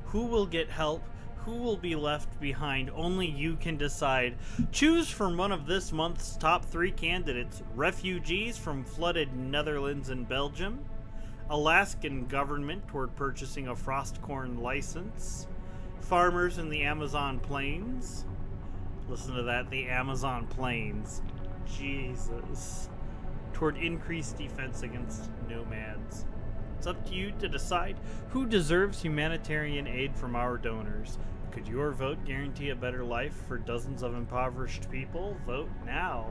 Who will get help? Who will be left behind? Only you can decide. Choose from one of this month's top 3 candidates. Refugees from flooded Netherlands and Belgium. Alaskan government toward purchasing a frostcorn license. Farmers in the Amazon plains. Listen to that, the Amazon plains. Jesus. Toward increased defense against nomads. It's up to you to decide who deserves humanitarian aid from our donors. Could your vote guarantee a better life for dozens of impoverished people? Vote now.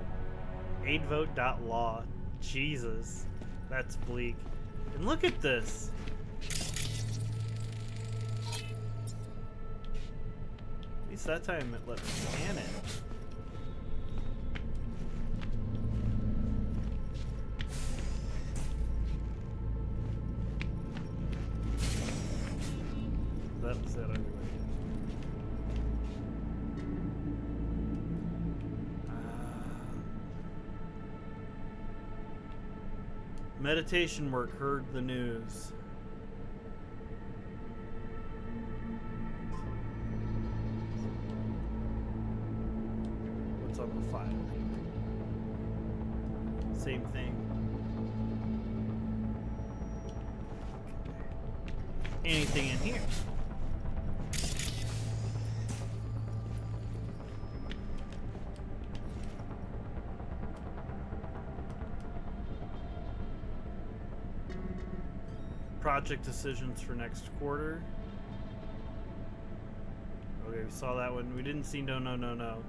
Aidvote.law. Jesus. That's bleak. And look at this. At least that time it let me scan it. That was it anyway. Meditation work heard the news. What's on the file? Same thing. Anything in here? Project decisions for next quarter. Okay, we saw that one. We didn't see no.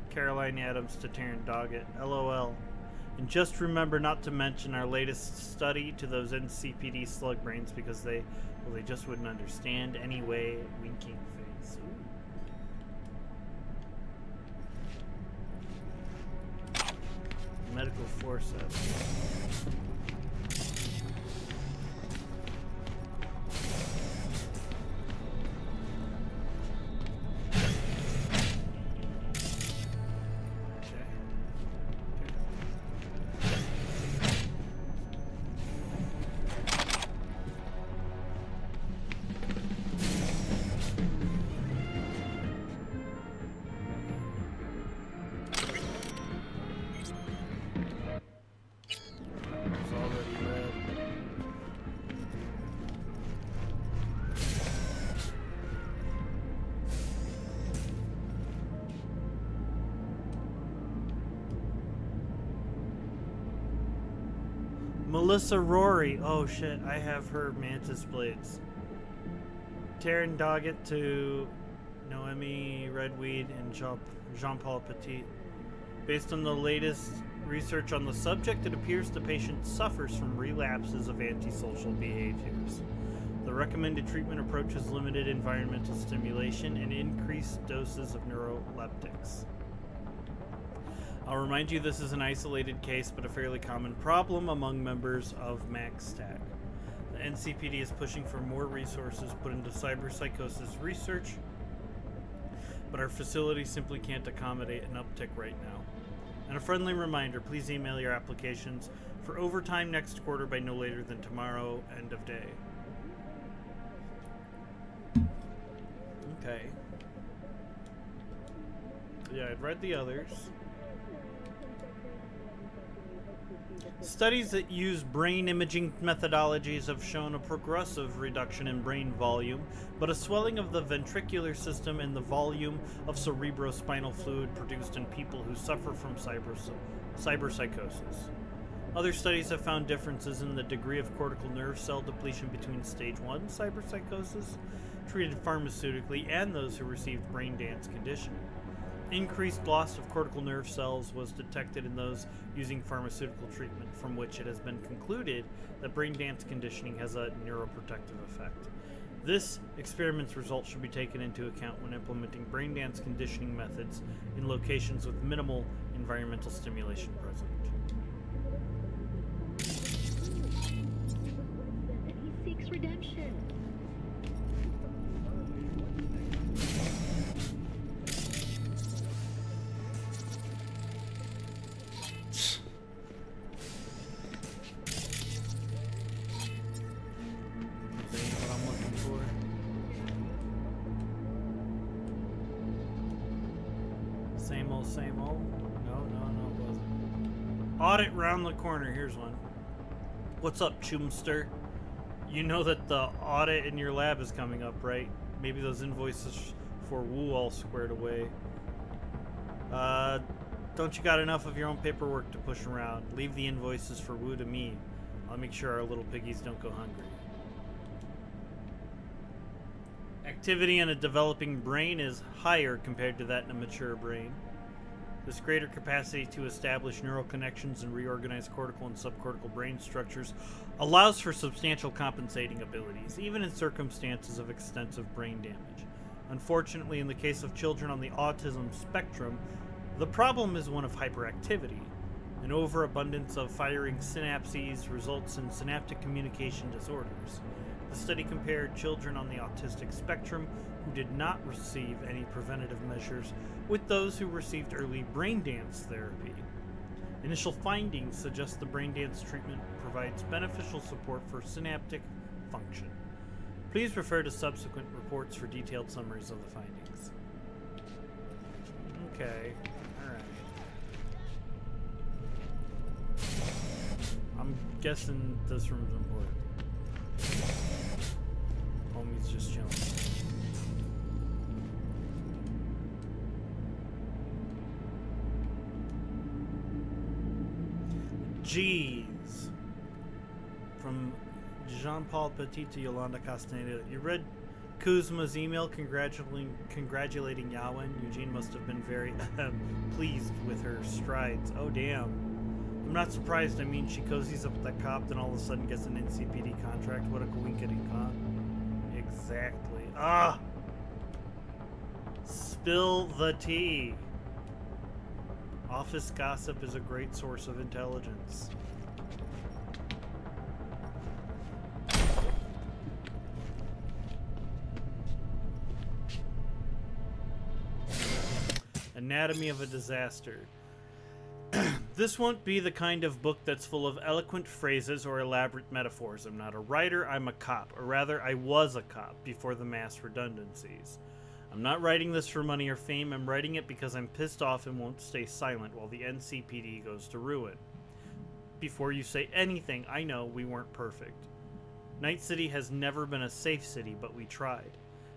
Caroline Adams to Taryn Doggett. LOL. And just remember not to mention our latest study to those NCPD slug brains because they just wouldn't understand anyway. Winking face. Ooh. Medical forceps. Melissa Rory. Oh shit, I have her Mantis Blades. Taryn Doggett to Noemi Redweed and Jean-Paul Petit. Based on the latest research on the subject, it appears the patient suffers from relapses of antisocial behaviors. The recommended treatment approach is limited environmental stimulation and increased doses of neuroleptics. I'll remind you this is an isolated case, but a fairly common problem among members of MaxStack. The NCPD is pushing for more resources put into cyberpsychosis research, but our facility simply can't accommodate an uptick right now. And a friendly reminder, please email your applications for overtime next quarter by no later than tomorrow, end of day. Okay. Yeah, I'd read the others. Studies that use brain imaging methodologies have shown a progressive reduction in brain volume, but a swelling of the ventricular system and the volume of cerebrospinal fluid produced in people who suffer from cyberpsychosis. Other studies have found differences in the degree of cortical nerve cell depletion between stage 1 cyberpsychosis, treated pharmaceutically, and those who received brain dance conditioning. Increased loss of cortical nerve cells was detected in those using pharmaceutical treatment, from which it has been concluded that brain dance conditioning has a neuroprotective effect. This experiment's results should be taken into account when implementing brain dance conditioning methods in locations with minimal environmental stimulation present. He seeks redemption. same old? No, it wasn't. Audit round the corner. Here's one. What's up, Chumster? You know that the audit in your lab is coming up, right? Maybe those invoices for Wu all squared away. Don't you got enough of your own paperwork to push around? Leave the invoices for Wu to me. I'll make sure our little piggies don't go hungry. Activity in a developing brain is higher compared to that in a mature brain. This greater capacity to establish neural connections and reorganize cortical and subcortical brain structures allows for substantial compensating abilities, even in circumstances of extensive brain damage. Unfortunately, in the case of children on the autism spectrum, the problem is one of hyperactivity. An overabundance of firing synapses results in synaptic communication disorders. The study compared children on the autistic spectrum who did not receive any preventative measures with those who received early brain dance therapy. Initial findings suggest the brain dance treatment provides beneficial support for synaptic function. Please refer to subsequent reports for detailed summaries of the findings. Okay, alright. I'm guessing this room's important. Homie's just chilling. Jeez. From Jean-Paul Petit to Yolanda Castaneda. You read Kuzma's email congratulating Yawen. Eugene must have been very pleased with her strides. Oh, damn. I'm not surprised. I mean, she cozies up with that cop, then all of a sudden gets an NCPD contract. What a coincidence, huh? Exactly. Ah! Spill the tea. Office gossip is a great source of intelligence. Anatomy of a Disaster. This won't be the kind of book that's full of eloquent phrases or elaborate metaphors. I'm not a writer, I'm a cop. Or rather, I was a cop before the mass redundancies. I'm not writing this for money or fame. I'm writing it because I'm pissed off and won't stay silent while the NCPD goes to ruin. Before you say anything, I know we weren't perfect. Night City has never been a safe city, but we tried.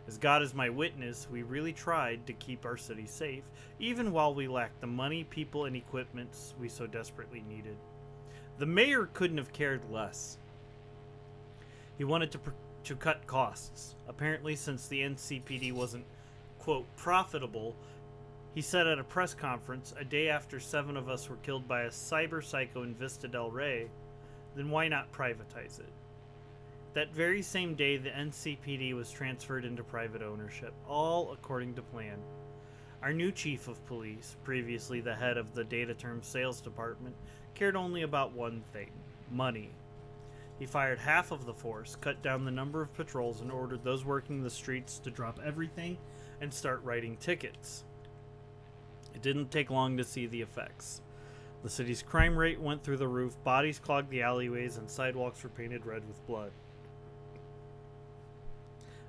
As God is my witness, we really tried to keep our city safe, even while we lacked the money, people, and equipments we so desperately needed. The mayor couldn't have cared less. He wanted to cut costs. Apparently, since the NCPD wasn't, quote, profitable, he said at a press conference, a day after 7 of us were killed by a cyber psycho in Vista del Rey, then why not privatize it? That very same day, the NCPD was transferred into private ownership, all according to plan. Our new chief of police, previously the head of the Data Term Sales Department, cared only about one thing: money. He fired half of the force, cut down the number of patrols, and ordered those working the streets to drop everything and start writing tickets. It didn't take long to see the effects. The city's crime rate went through the roof, bodies clogged the alleyways, and sidewalks were painted red with blood.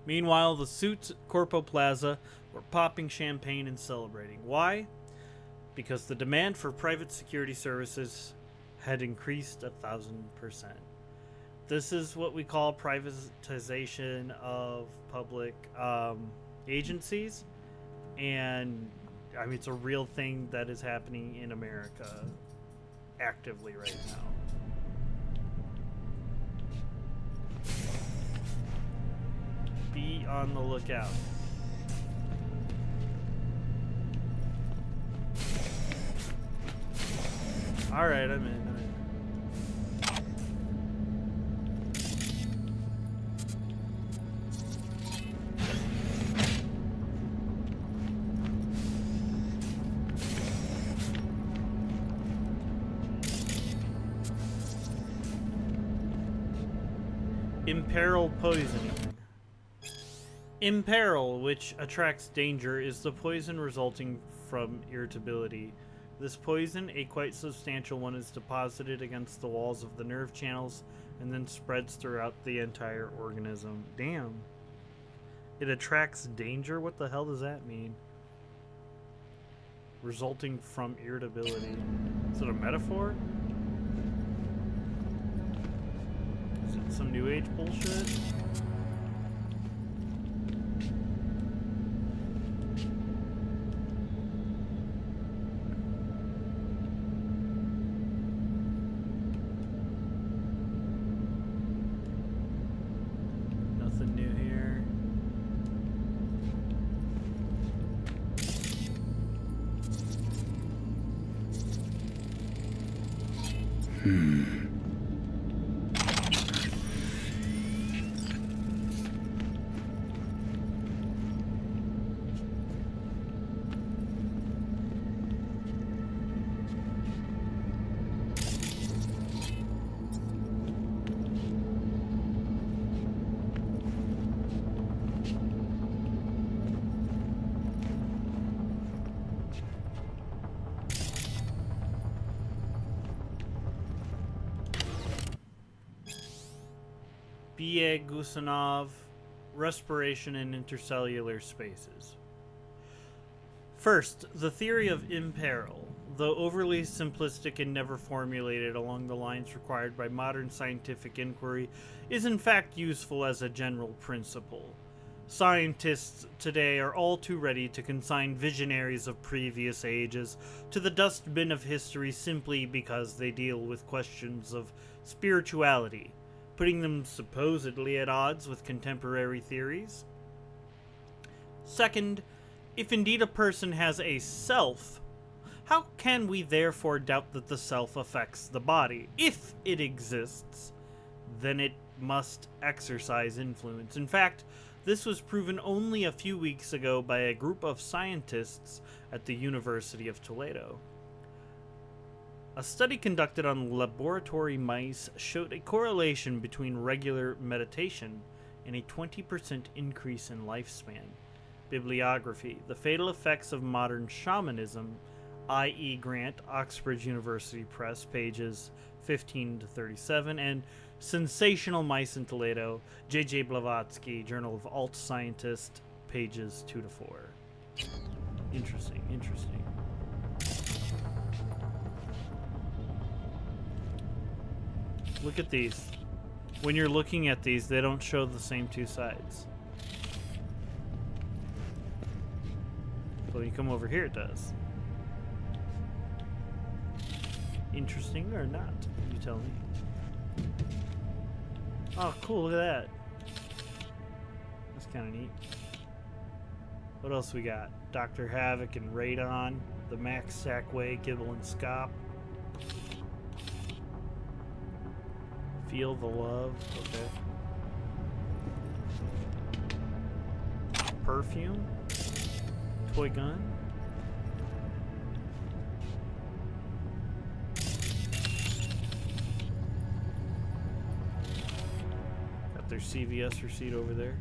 Meanwhile, the suits at Corpo Plaza were popping champagne and celebrating. Why? Because the demand for private security services had increased 1,000%. This is what we call privatization of public agencies, and I mean, it's a real thing that is happening in America actively right now. Be on the lookout. Alright, I'm in. Imperil poisoning. Imperil, which attracts danger, is the poison resulting from irritability. This poison, a quite substantial one, is deposited against the walls of the nerve channels and then spreads throughout the entire organism. Damn. It attracts danger? What the hell does that mean? resulting from irritability. Is it a metaphor? Is it some new age bullshit? Nothing new here. B.A. Gusanov, Respiration in Intercellular Spaces. First, the theory of imperil, though overly simplistic and never formulated along the lines required by modern scientific inquiry, is in fact useful as a general principle. Scientists today are all too ready to consign visionaries of previous ages to the dustbin of history simply because they deal with questions of spirituality, putting them supposedly at odds with contemporary theories. Second, if indeed a person has a self, how can we therefore doubt that the self affects the body? If it exists, then it must exercise influence. In fact, this was proven only a few weeks ago by a group of scientists at the University of Toledo. A study conducted on laboratory mice showed a correlation between regular meditation and a 20% increase in lifespan. Bibliography: The Fatal Effects of Modern Shamanism, I.E. Grant, Oxford University Press, pages 15 to 37, and Sensational Mice in Toledo, J.J. Blavatsky, Journal of Alt Scientist, pages 2 to 4. Interesting, interesting. Look at these. When you're looking at these, they don't show the same two sides. But when you come over here, it does. Interesting or not? You tell me. Oh, cool, look at that. That's kind of neat. What else we got? Dr. Havoc and Radon, the Max Sackway, Kibble and Scop. Feel the Love, okay. Perfume. Toy gun. Got their CVS receipt over there.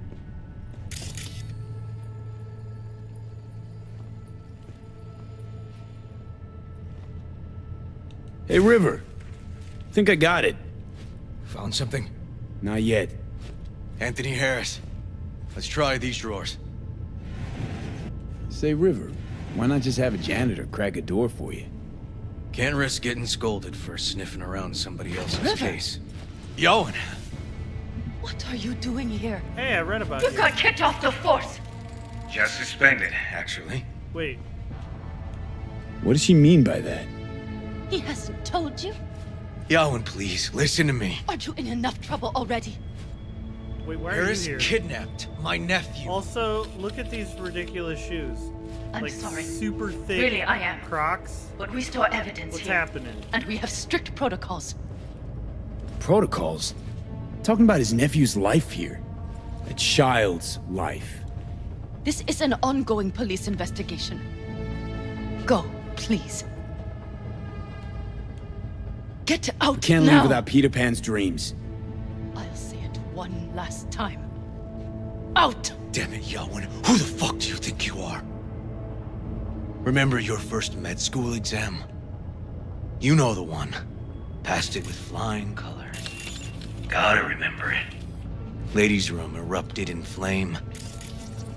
Hey, River. Think I got it. Found something? Not yet. Anthony Harris. Let's try these drawers. Say, River, why not just have a janitor crack a door for you? Can't risk getting scolded for sniffing around somebody else's River. case. Yoan! What are you doing here? Hey, I read about You got kicked off the force! Just suspended, actually. Wait. What does she mean by that? He hasn't told you? Yoan, please, listen to me. Aren't you in enough trouble already? Wait, why Harris are you here? kidnapped my nephew. Also, look at these ridiculous shoes. I'm like sorry. super thick Really, I am. Crocs. But we store evidence What's here. happening? And we have strict protocols. Protocols? Talking about his nephew's life here. A child's life. This is an ongoing police investigation. Go, please. Get out Can't now. leave without Peter Pan's dreams. I'll say it one last time. Out! Damn it, Yoan. Who the fuck do you think you are? Remember your first med school exam? You know the one. Passed it with flying colors. Gotta remember it. Ladies' room erupted in flame.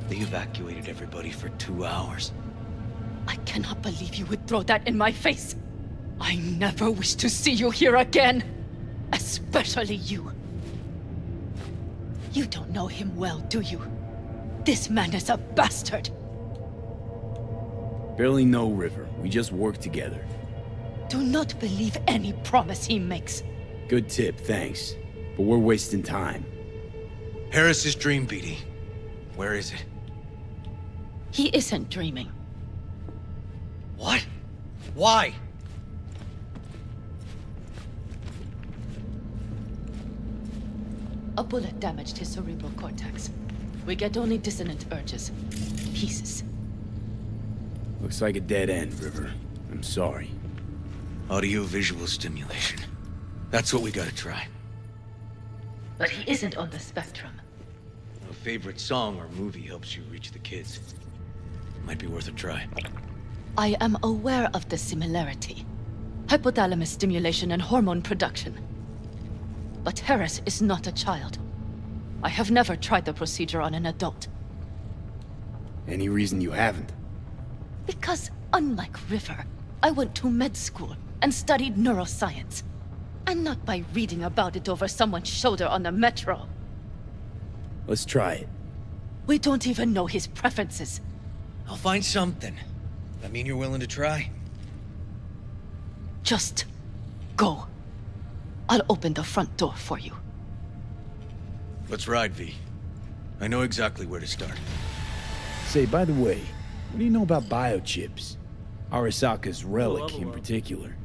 They evacuated everybody for 2 hours. I cannot believe you would throw that in my face. I never wish to see you here again. Especially you. You don't know him well, do you? This man is a bastard. Barely know River. We just work together. Do not believe any promise he makes. Good tip, thanks. But we're wasting time. Harris's dream, BD. Where is it? He isn't dreaming. What? Why? A bullet damaged his cerebral cortex. We get only dissonant urges. Pieces. Looks like a dead end, River. I'm sorry. Audio-visual stimulation. That's what we gotta try. But he isn't on the spectrum. A favorite song or movie helps you reach the kids. Might be worth a try. I am aware of the similarity. Hypothalamus stimulation and hormone production. But Harris is not a child. I have never tried the procedure on an adult. Any reason you haven't? Because, unlike River, I went to med school and studied neuroscience. And not by reading about it over someone's shoulder on the metro. Let's try it. We don't even know his preferences. I'll find something. That mean you're willing to try? Just go. I'll open the front door for you. Let's ride, V. I know exactly where to start. Say, by the way, what do you know about biochips? Arasaka's relic in particular.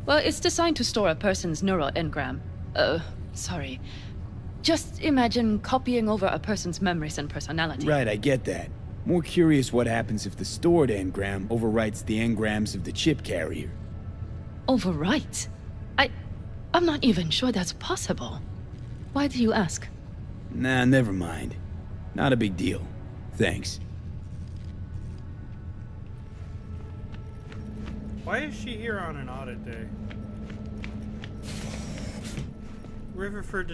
Well, it's designed to store a person's neural engram. Sorry. Just imagine copying over a person's memories and personality. Right, I get that. More curious what happens if the stored engram overwrites the engrams of the chip carrier. Overwrite? I'm not even sure that's possible. Why do you ask? Nah, never mind. Not a big deal. Thanks. Why is she here on an audit day? Riverford